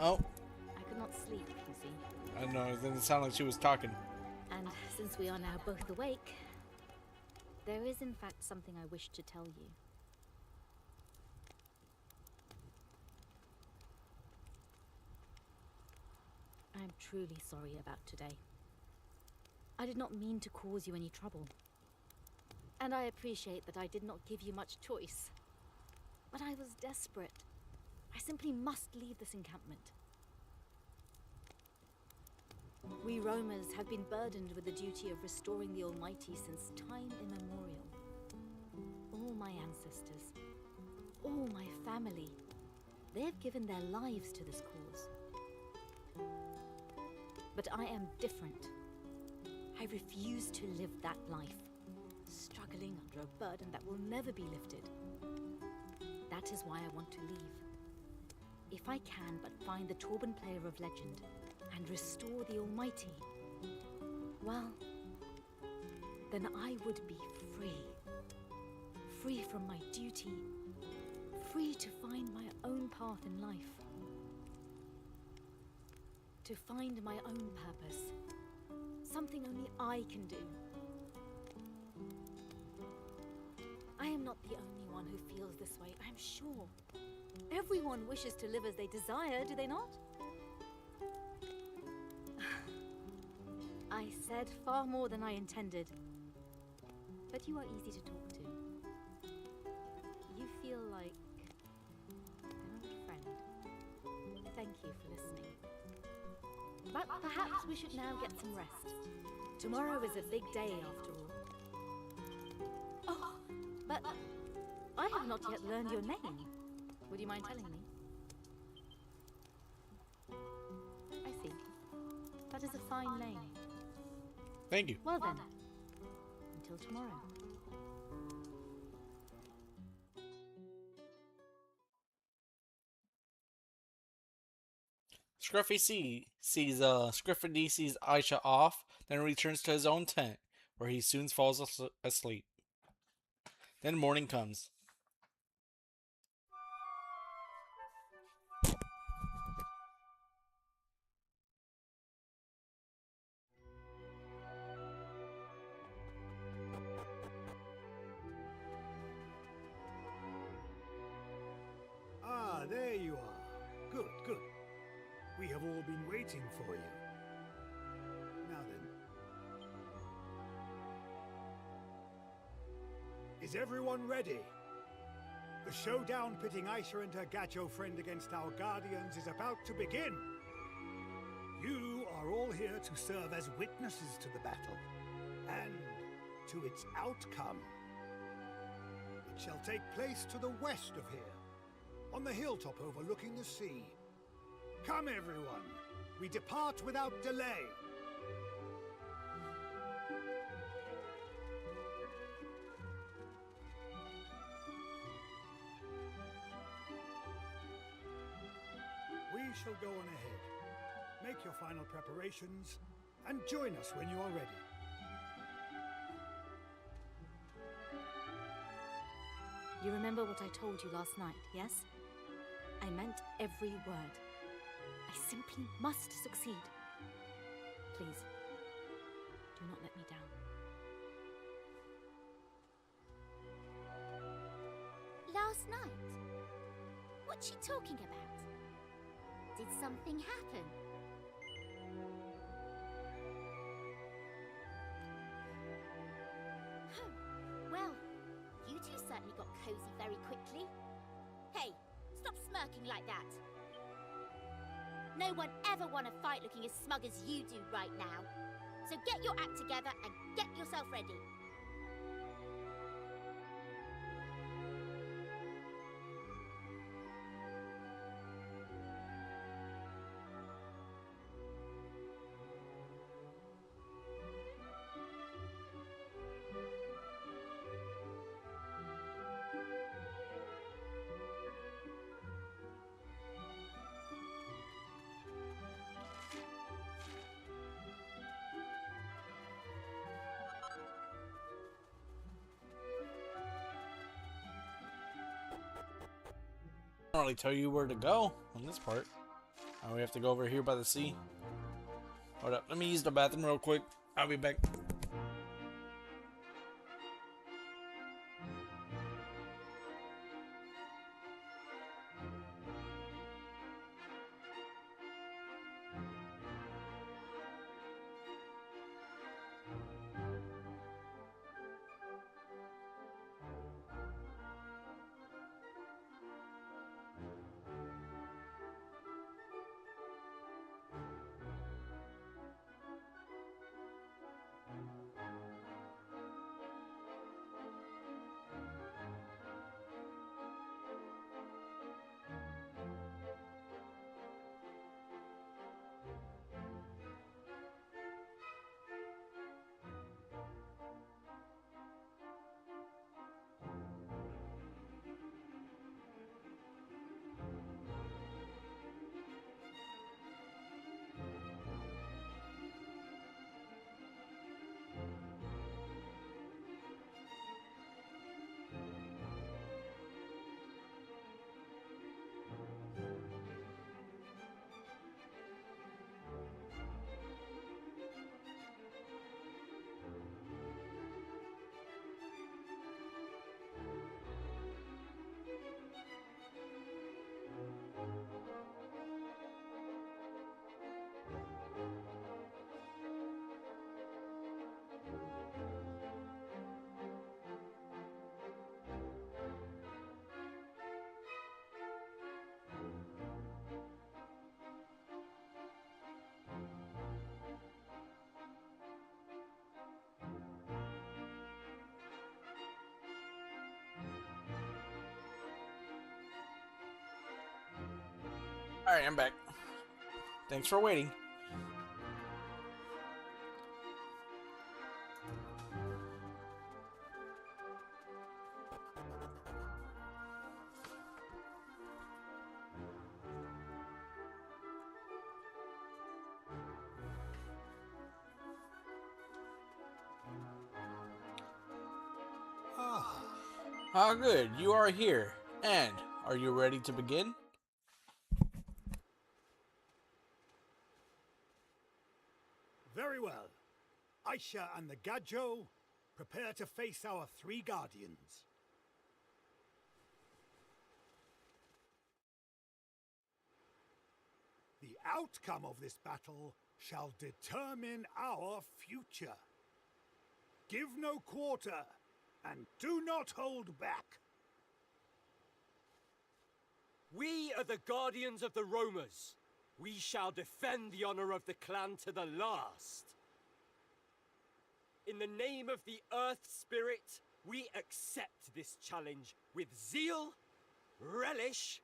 Oh. I could not sleep, you see. I don't know. It didn't sound like she was talking. And since we are now both awake, there is in fact something I wish to tell you. I am truly sorry about today. I did not mean to cause you any trouble. And I appreciate that I did not give you much choice. But I was desperate. I simply must leave this encampment. We roamers have been burdened with the duty of restoring the Almighty since time immemorial. All my ancestors, all my family, they have given their lives to this cause. But I am different. I refuse to live that life, struggling under a burden that will never be lifted. That is why I want to leave. If I can but find the Torban player of legend and restore the Almighty, well, then I would be free. Free from my duty, free to find my own path in life. To find my own purpose, something only I can do. I am not the only one who feels this way, I'm sure. Everyone wishes to live as they desire, do they not? I said far more than I intended. But you are easy to talk to. You feel like an old friend. Thank you for listening. But perhaps we should now get some rest. Tomorrow is a big day after all. Oh, but I have not yet learned your name. Would you mind telling me? I see. That is a fine name. Thank you. Well then, until tomorrow. Scruffy sees Aisha off, then returns to his own tent, where he soon falls asleep. Then morning comes. Ah, there you are. Good, good. We have all been waiting for you. Now then. Is everyone ready? The showdown pitting Aisha and her Gacho friend against our guardians is about to begin. You are all here to serve as witnesses to the battle and to its outcome. It shall take place to the west of here, on the hilltop overlooking the sea. Come, everyone. We depart without delay. We shall go on ahead. Make your final preparations and join us when you are ready. You remember what I told you last night, yes? I meant every word. I simply must succeed. Please, do not let me down. Last night? What's she talking about? Did something happen? very quickly. Hey, stop smirking like that. No one ever won a fight looking as smug as you do right now. So get your act together and get yourself ready. I don't really tell you where to go on this part. Oh, we have to go over here by the sea. Hold up, let me use the bathroom real quick. I'll be back. Alright, I'm back. Thanks for waiting. Ah, good. You are here. And are you ready to begin? Very well. Aisha and the Gajo, prepare to face our three guardians. The outcome of this battle shall determine our future. Give no quarter, and do not hold back. We are the guardians of the Romas. We shall defend the honor of the clan to the last. In the name of the Earth Spirit, we accept this challenge with zeal, relish,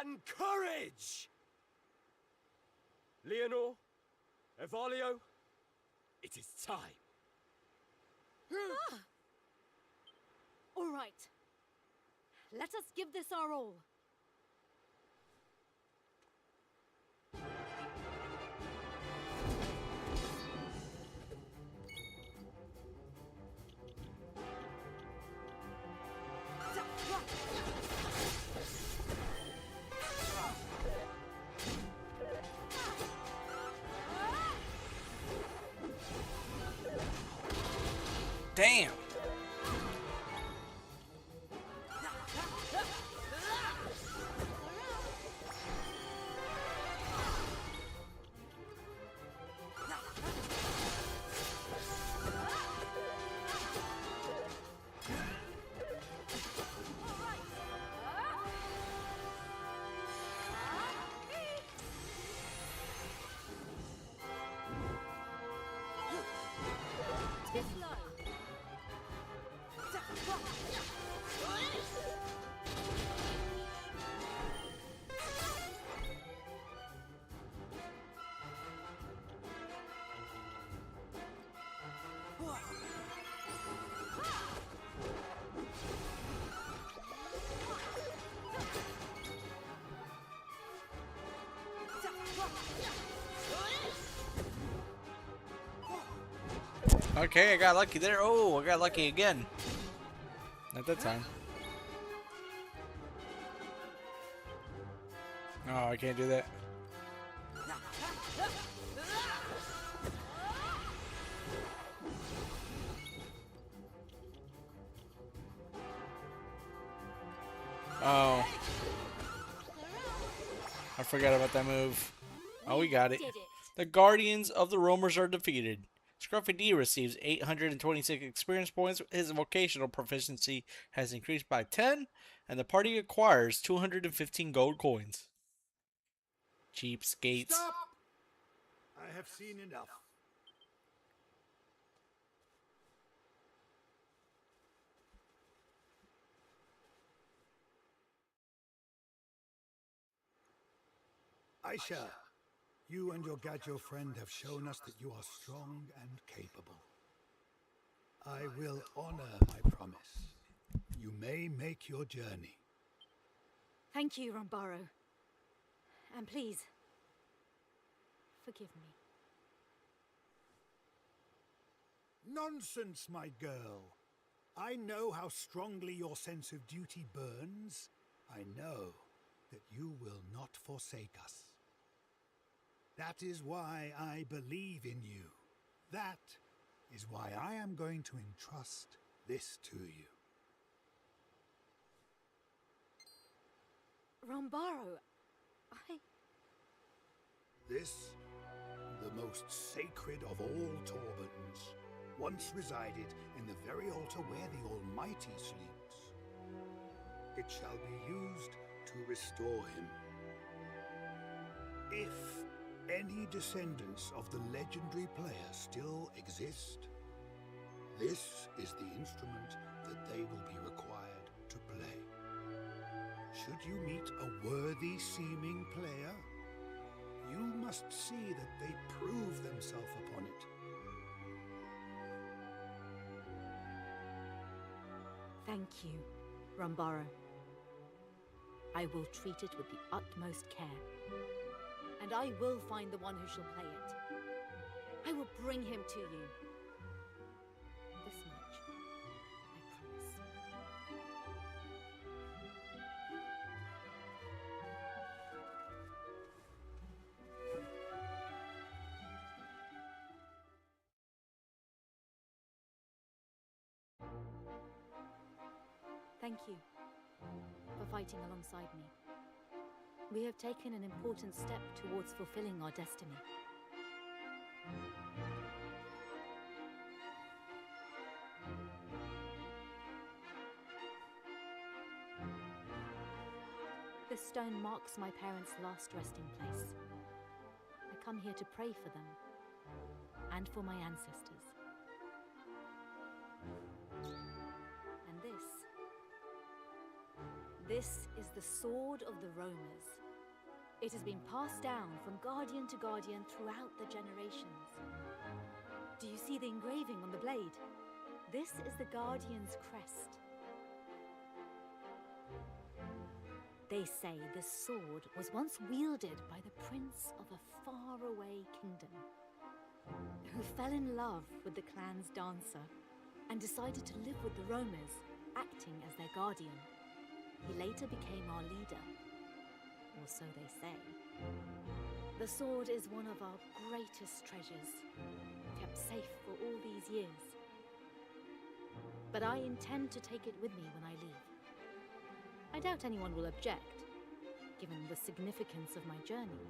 and courage! Leonor, Evalio, it is time. All right. Let us give this our all. Damn! Okay, I got lucky there. Oh, I got lucky again. Not that time. Oh, I can't do that. Oh. I forgot about that move. Oh, we got it. Did it. The Guardians of the Roamers are defeated. Scruffy D receives 826 experience points. His vocational proficiency has increased by 10, and the party acquires 215 gold coins. Cheapskates. Stop! I have seen enough. Aisha, you and your Gadjo friend have shown us that you are strong and capable. I will honor my promise. You may make your journey. Thank you, Rombaro. And please, forgive me. Nonsense, my girl. I know how strongly your sense of duty burns. I know that you will not forsake us. That is why I believe in you. That is why I am going to entrust this to you. Rombaro, This, the most sacred of all Torbans, once resided in the very altar where the Almighty sleeps. It shall be used to restore him. If any descendants of the legendary player still exist, this is the instrument that they will be required to play. Should you meet a worthy-seeming player, you must see that they prove themselves upon it. thank you, Rombaro. I will treat it with the utmost care. And I will find the one who shall play it. I will bring him to you. This much, I promise. Thank you for fighting alongside me. We have taken an important step towards fulfilling our destiny. This stone marks my parents' last resting place. I come here to pray for them and for my ancestors. And this is the Sword of the Roamers. It has been passed down from guardian to guardian throughout the generations. Do you see the engraving on the blade? This is the Guardian's crest. They say this sword was once wielded by the prince of a faraway kingdom, who fell in love with the clan's dancer and decided to live with the Roamers, acting as their guardian. He later became our leader, or so they say. The sword is one of our greatest treasures, kept safe for all these years. But I intend to take it with me when I leave. I doubt anyone will object, given the significance of my journey.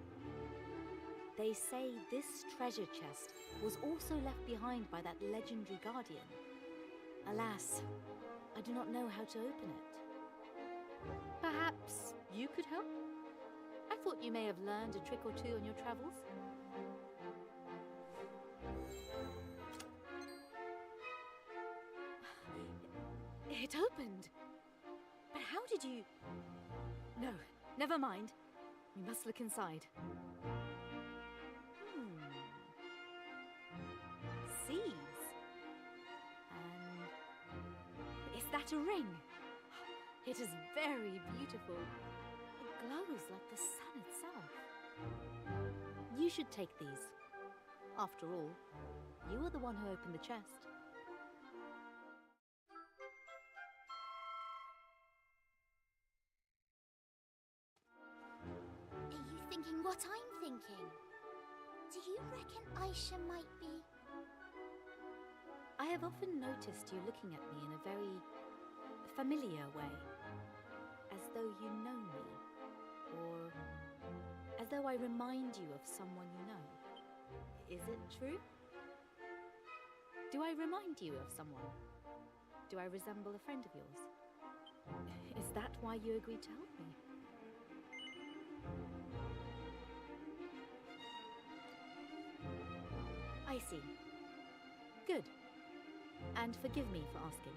They say this treasure chest was also left behind by that legendary guardian. Alas, I do not know how to open it. Perhaps you could help? I thought you may have learned a trick or two on your travels. It opened. But how did you... No, never mind. We must look inside. Seeds. And... is that a ring? It is very beautiful. It glows like the sun itself. You should take these. After all, You were the one who opened the chest. Are you thinking what I'm thinking? Do you reckon Aisha might be... I have often noticed you looking at me in a very familiar way. As though you know me. Or as though I remind you of someone you know. Is it true? Do I remind you of someone? Do I resemble a friend of yours? Is that why you agreed to help me? I see. Good. And forgive me for asking.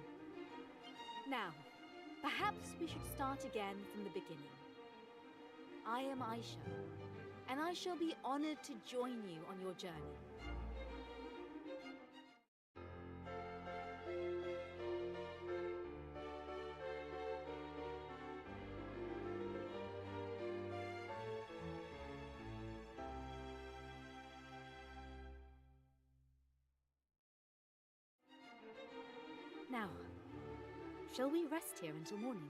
Now, perhaps we should start again from the beginning. I am Aisha, and I shall be honored to join you on your journey. Now, shall we rest here until morning?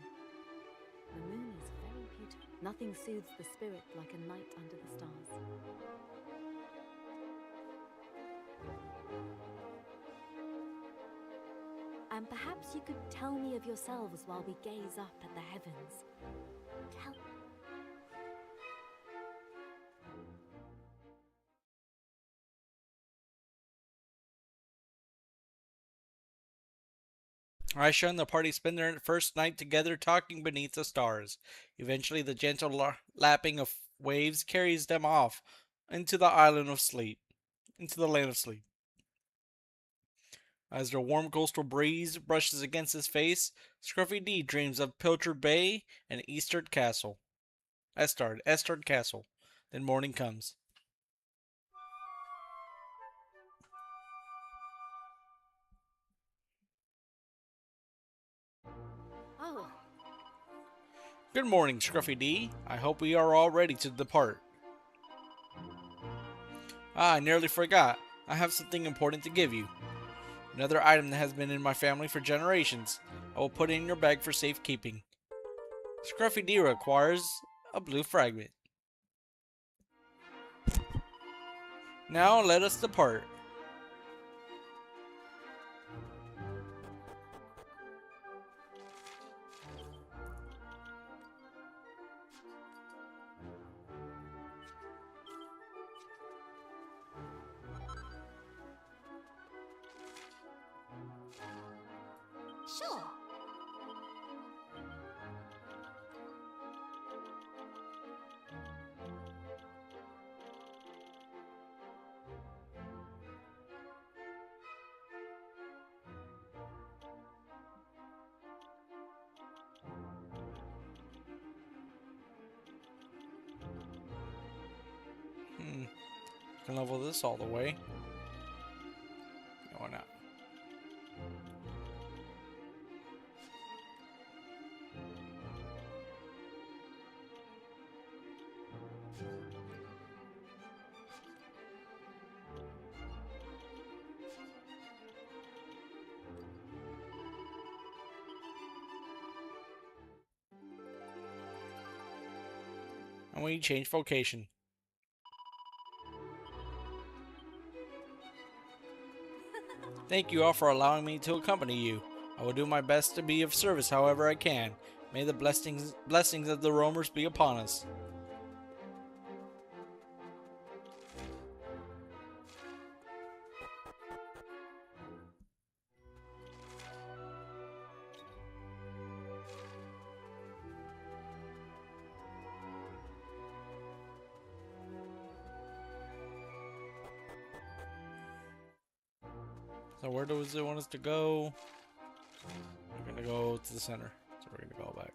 The moon is very beautiful. Nothing soothes the spirit like a night under the stars. And perhaps you could tell me of yourselves while we gaze up at the heavens. Tell... Aisha and the party spend their first night together talking beneath the stars. Eventually, the gentle lapping of waves carries them off into the island of sleep, into the land of sleep. As the warm coastal breeze brushes against his face, Scruffy D dreams of Pilchard Bay and Estard Castle. Estard Castle. Then morning comes. Oh, Good morning, Scruffy D. I hope we are all ready to depart. Ah, I nearly forgot. I have something important to give you. Another item that has been in my family for generations. I will put it in your bag for safekeeping. Scruffy D requires a blue fragment. Now let us depart. Sure. Can level this all the way. Why not? And we change vocation. Thank you all for allowing me to accompany you. I will do my best to be of service however I can. May the blessings of the roamers be upon us. So where does it want us to go? We're gonna go to the center. So we're gonna go back.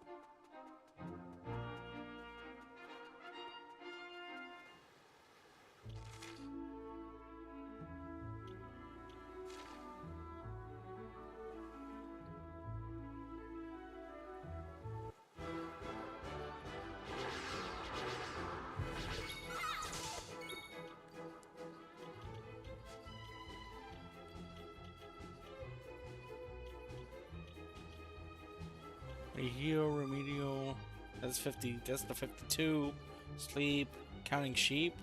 A heal, remedial. That's 50. That's the 52. Sleep. Counting sheep.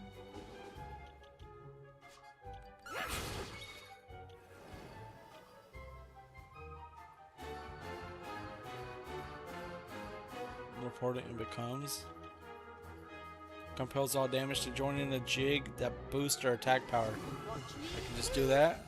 Report it and becomes. Compels all damage to join in a jig that boosts their attack power. I can just do that.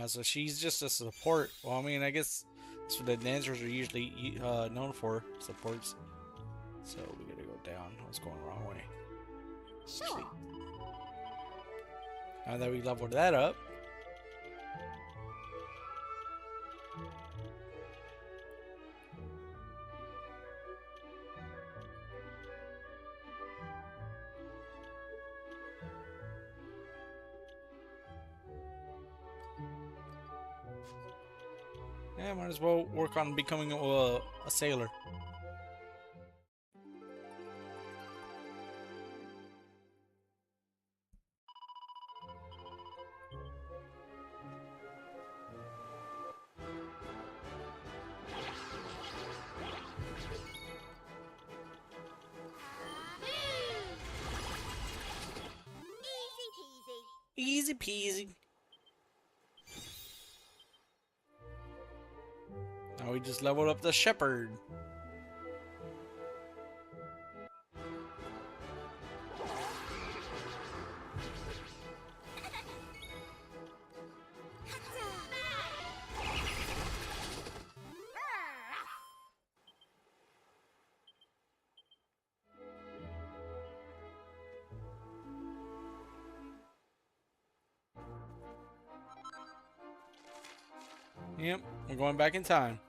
So she's just a support. Well, I mean, I guess that's what the dancers are usually known for, supports. So we gotta go down. I was going the wrong way. Sure. Now that we leveled that up. Yeah, might as well work on becoming a sailor. Easy peasy. Now we just leveled up the shepherd. Yep, we're going back in time.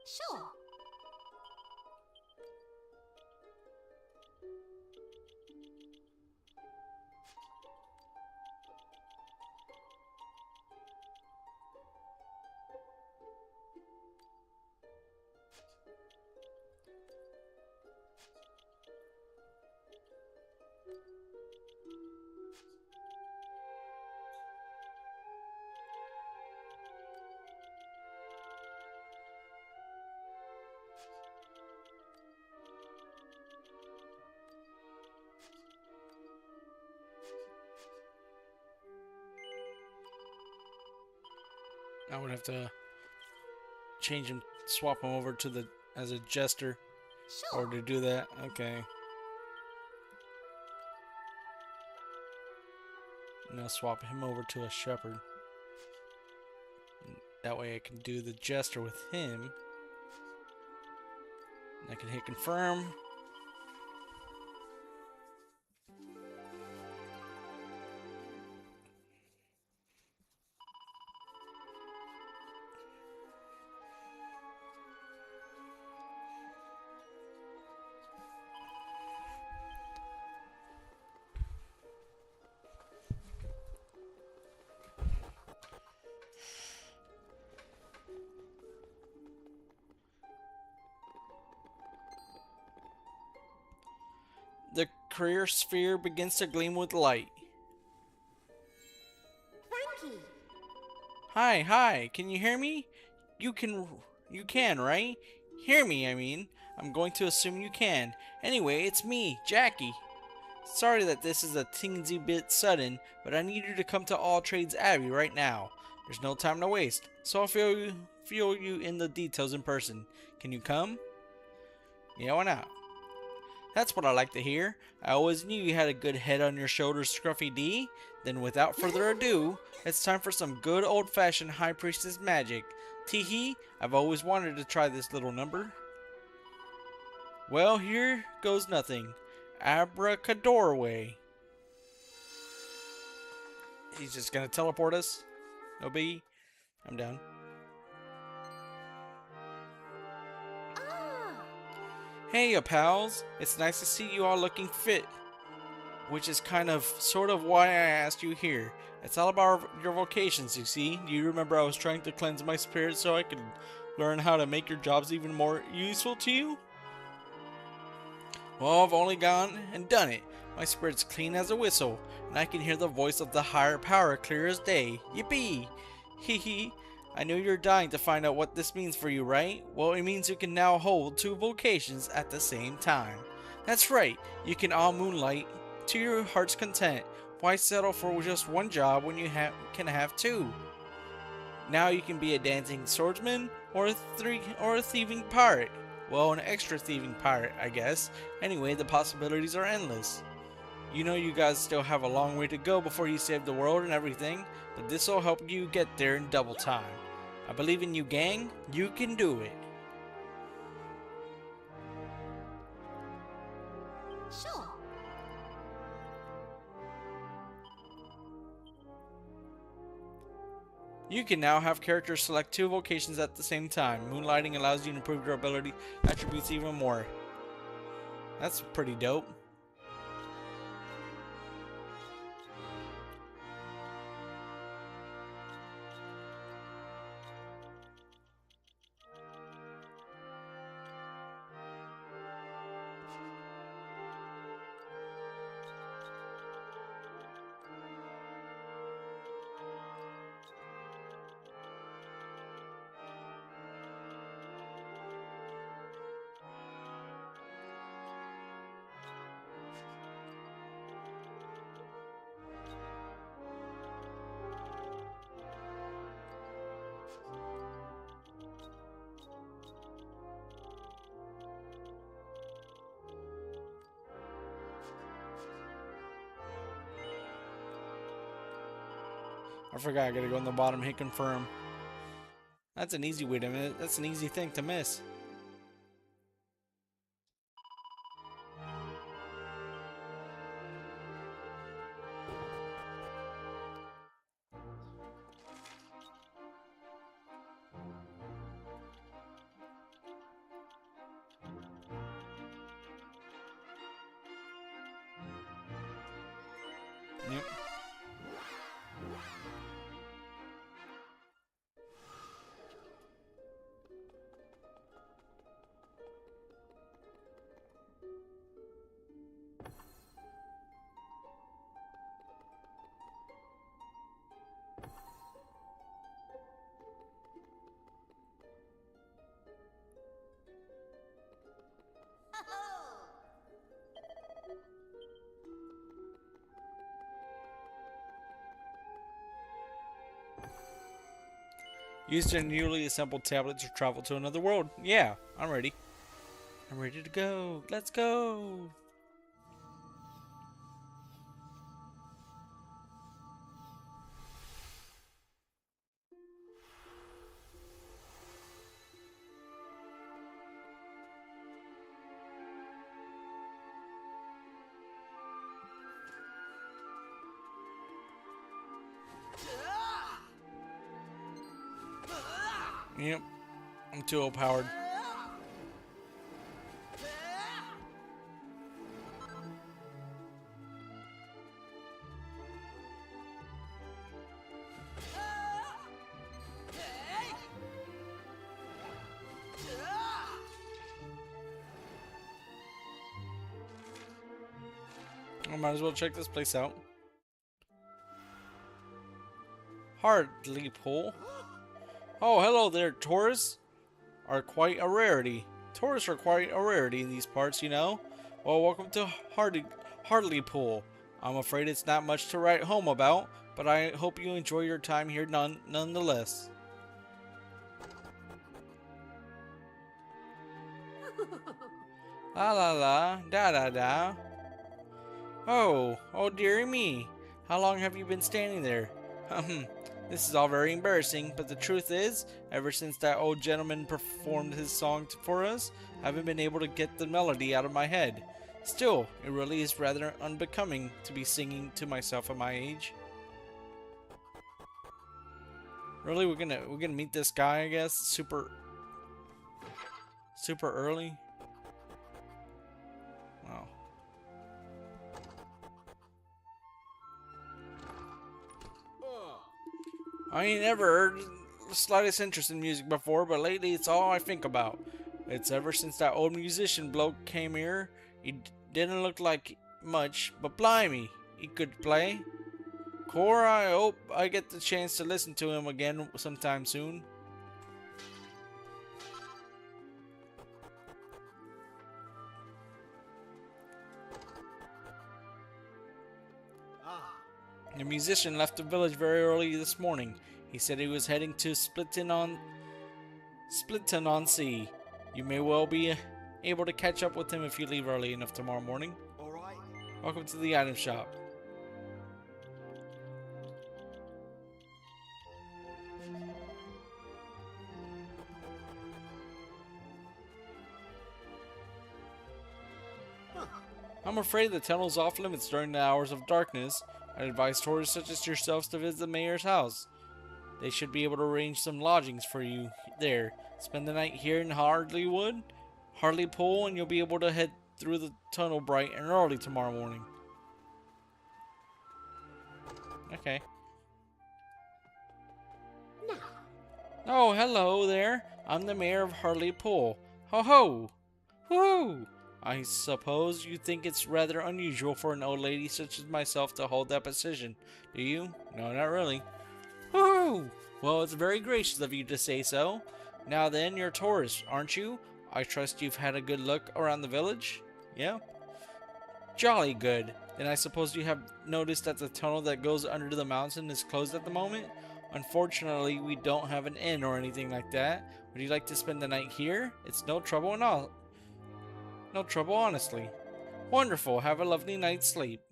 Sure. I would have to change him, swap him over to the as a jester, Sure. or to do that. Okay. Now swap him over to a shepherd. That way I can do the jester with him. I can hit confirm. The career sphere begins to gleam with light. Frankie. Hi, can you hear me? You can, right? Hear me, I mean. I'm going to assume you can. Anyway, it's me, Jackie. Sorry that this is a teensy bit sudden, but I need you to come to All Trades Abbey right now. There's no time to waste, so I'll feel you in the details in person. Can you come? Yeah, why not? That's what I like to hear. I always knew you had a good head on your shoulders, Scruffy D. Then without further ado, it's time for some good old-fashioned High Priestess magic. Teehee, I've always wanted to try this little number. Well, here goes nothing. Abracadorway. He's just gonna teleport us. No biggie. I'm down. Hey, ya pals. It's nice to see you all looking fit. Which is sort of why I asked you here. It's all about your vocations, you see. Do you remember I was trying to cleanse my spirit so I could learn how to make your jobs even more useful to you? Well, I've only gone and done it. My spirit's clean as a whistle, and I can hear the voice of the higher power clear as day. Yippee! Hee hee. I know you're dying to find out what this means for you, right? Well, it means you can now hold 2 vocations at the same time. That's right, you can all moonlight to your heart's content. Why settle for just one job when you can have 2? Now you can be a dancing swordsman or a thieving pirate. Well, an extra thieving pirate, I guess. Anyway, the possibilities are endless. You know you guys still have a long way to go before you save the world and everything, but this will help you get there in double time. I believe in you, gang. You can do it. Sure. You can now have characters select 2 vocations at the same time. Moonlighting allows you to improve your ability attributes even more. That's pretty dope. I forgot, I gotta go on the bottom, hit confirm. That's an easy way to miss. That's an easy thing to miss. Yep. Use your newly assembled tablet to travel to another world. Yeah, I'm ready. I'm ready to go. Let's go. Yep, I'm too overpowered. I might as well check this place out. Hardly pull. Oh, hello there, tourists are quite a rarity. Tourists are quite a rarity in these parts, you know. Well, welcome to Hartlepool. I'm afraid it's not much to write home about, but I hope you enjoy your time here nonetheless. La la la, da da da. Oh dearie me. How long have you been standing there? This is all very embarrassing, but the truth is, ever since that old gentleman performed his song for us, I haven't been able to get the melody out of my head. Still, it really is rather unbecoming to be singing to myself at my age. Really, we're gonna meet this guy, I guess, super early. Wow. I ain't never heard the slightest interest in music before, but lately it's all I think about. It's ever since that old musician bloke came here. Didn't look like much, but blimey, he could play. Cora, I hope I get the chance to listen to him again sometime soon. The musician left the village very early this morning. He said he was heading to Splitton-on-Sea. You may well be able to catch up with him if you leave early enough tomorrow morning. All right. Welcome to the item shop. I'm afraid the tunnel's off limits during the hours of darkness. I'd advise tourists such as yourselves to visit the mayor's house. They should be able to arrange some lodgings for you there. Spend the night here in Harleypool, and you'll be able to head through the tunnel bright and early tomorrow morning. Okay. Oh, hello there. I'm the mayor of Harleypool. Ho ho! Woohoo! I suppose you think it's rather unusual for an old lady such as myself to hold that position, do you? No, not really. Woohoo! Well, it's very gracious of you to say so. Now then, you're tourists, aren't you? I trust you've had a good look around the village? Yeah? Jolly good. Then I suppose you have noticed that the tunnel that goes under the mountain is closed at the moment? Unfortunately, we don't have an inn or anything like that. Would you like to spend the night here? It's no trouble at all. No trouble, honestly. Wonderful. Have a lovely night's sleep.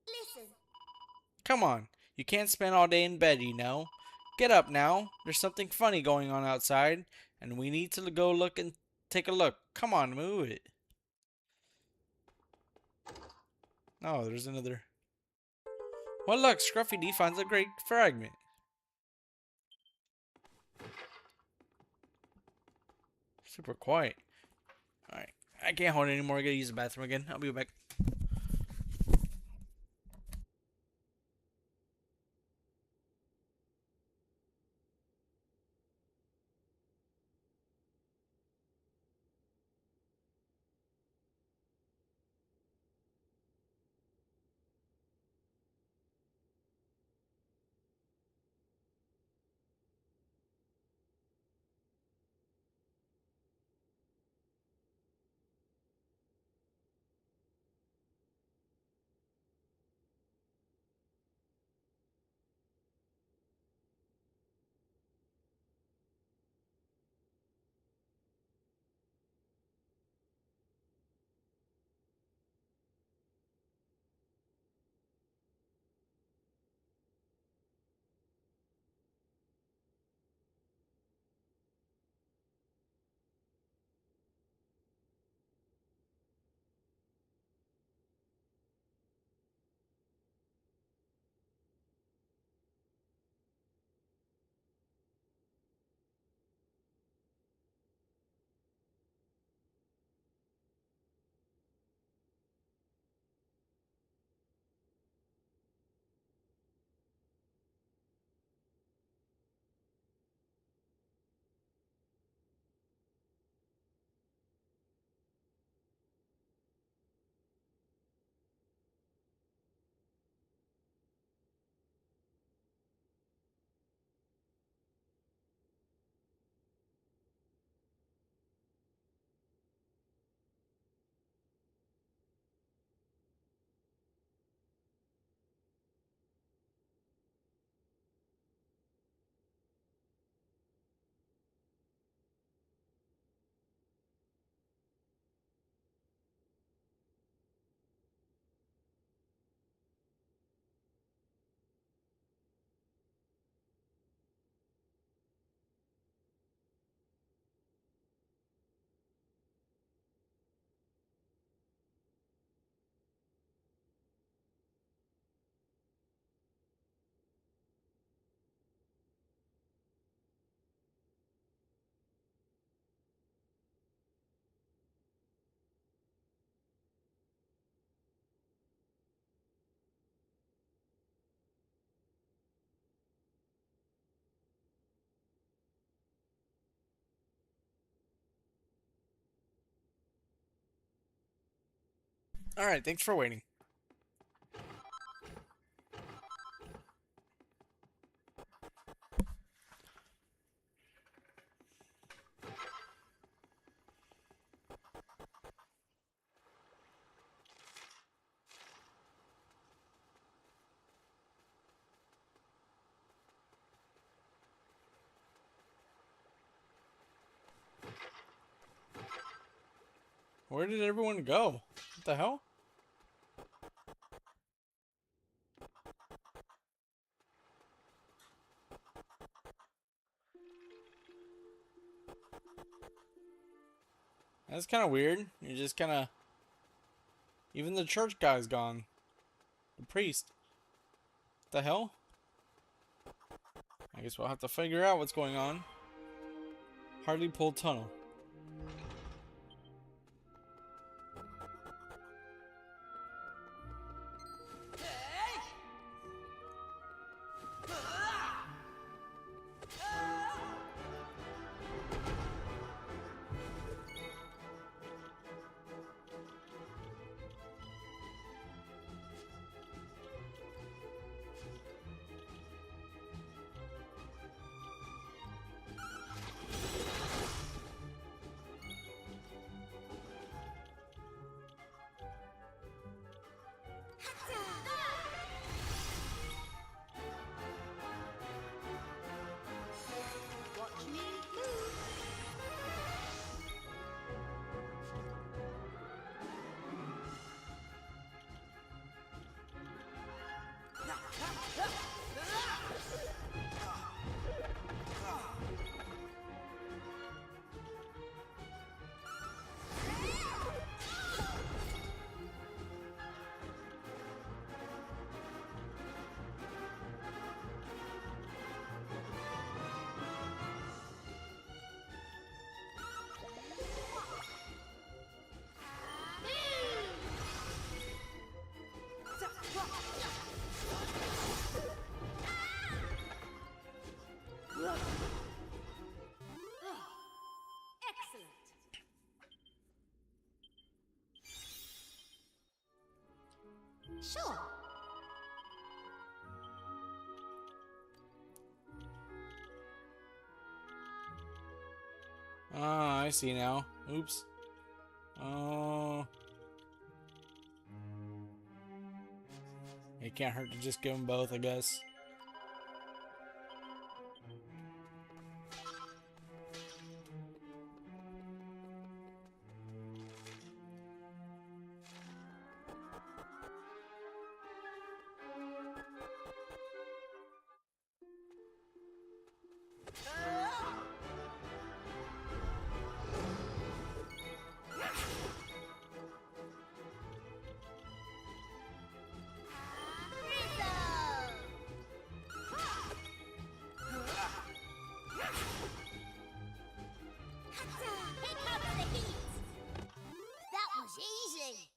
Listen, Come on. You can't spend all day in bed, you know. Get up now. There's something funny going on outside, and we need to go look and take a look. Come on, move it. Oh, there's another. Well, look, Scruffy finds a great fragment. Super quiet. Alright. I can't hold it anymore. I gotta use the bathroom again. I'll be back. Alright, thanks for waiting. Where did everyone go? What the hell? That's kind of weird. You're just kind of... Even the church guy's gone. The priest. What the hell? I guess we'll have to figure out what's going on. Hardly Pulled Tunnel. Sure. Ah, I see now. Oops. Oh. It can't hurt to just give them both, I guess. Easy.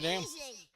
Damn. Easy.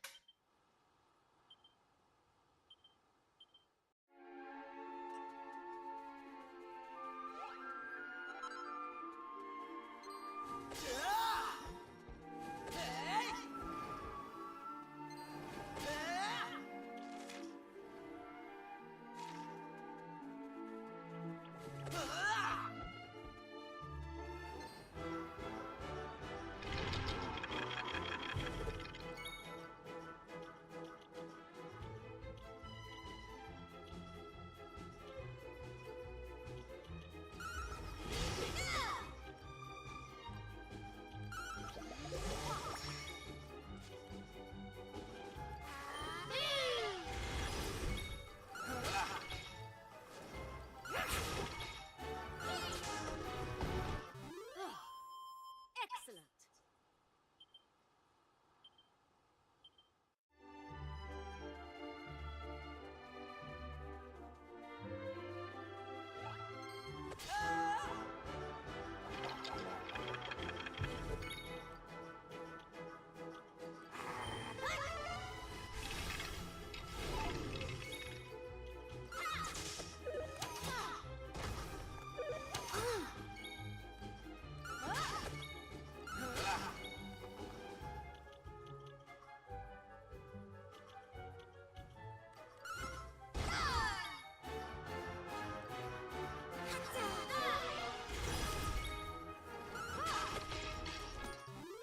Excellent.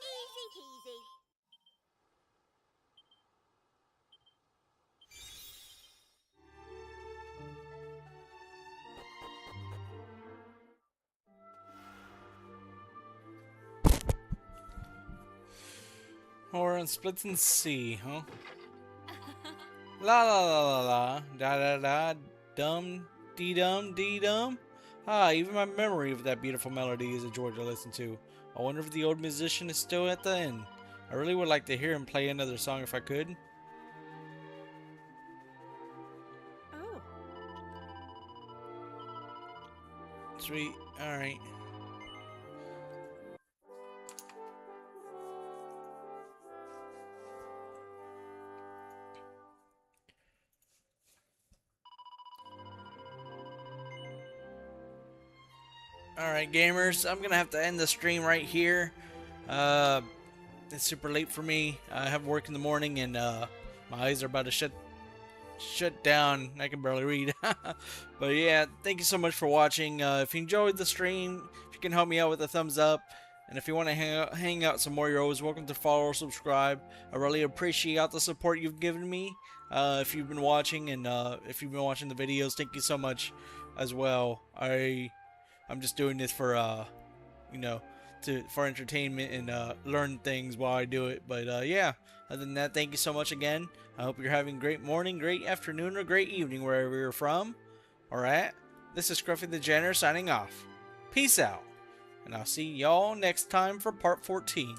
Easy peasy. Or on Splitsville Sea, huh? La la la la la, da da da, dum dee dum. Ah, even my memory of that beautiful melody is a joy to listen to. I wonder if the old musician is still at the inn. I really would like to hear him play another song if I could. Oh, Sweet, alright. Alright, gamers, I'm gonna have to end the stream right here. It's super late for me. I have work in the morning, and my eyes are about to shut down. I can barely read. But yeah, thank you so much for watching. If you enjoyed the stream, if you can help me out with a thumbs up, and if you want to hang out some more, you're always welcome to follow or subscribe. I really appreciate the support you've given me. If you've been watching, and if you've been watching the videos, thank you so much as well. I'm just doing this for you know, for entertainment and learn things while I do it. But yeah, other than that, thank you so much again. I hope you're having a great morning, great afternoon, or great evening wherever you're from. Alright, this is ScruffyDJanitor signing off. Peace out, and I'll see y'all next time for part 14.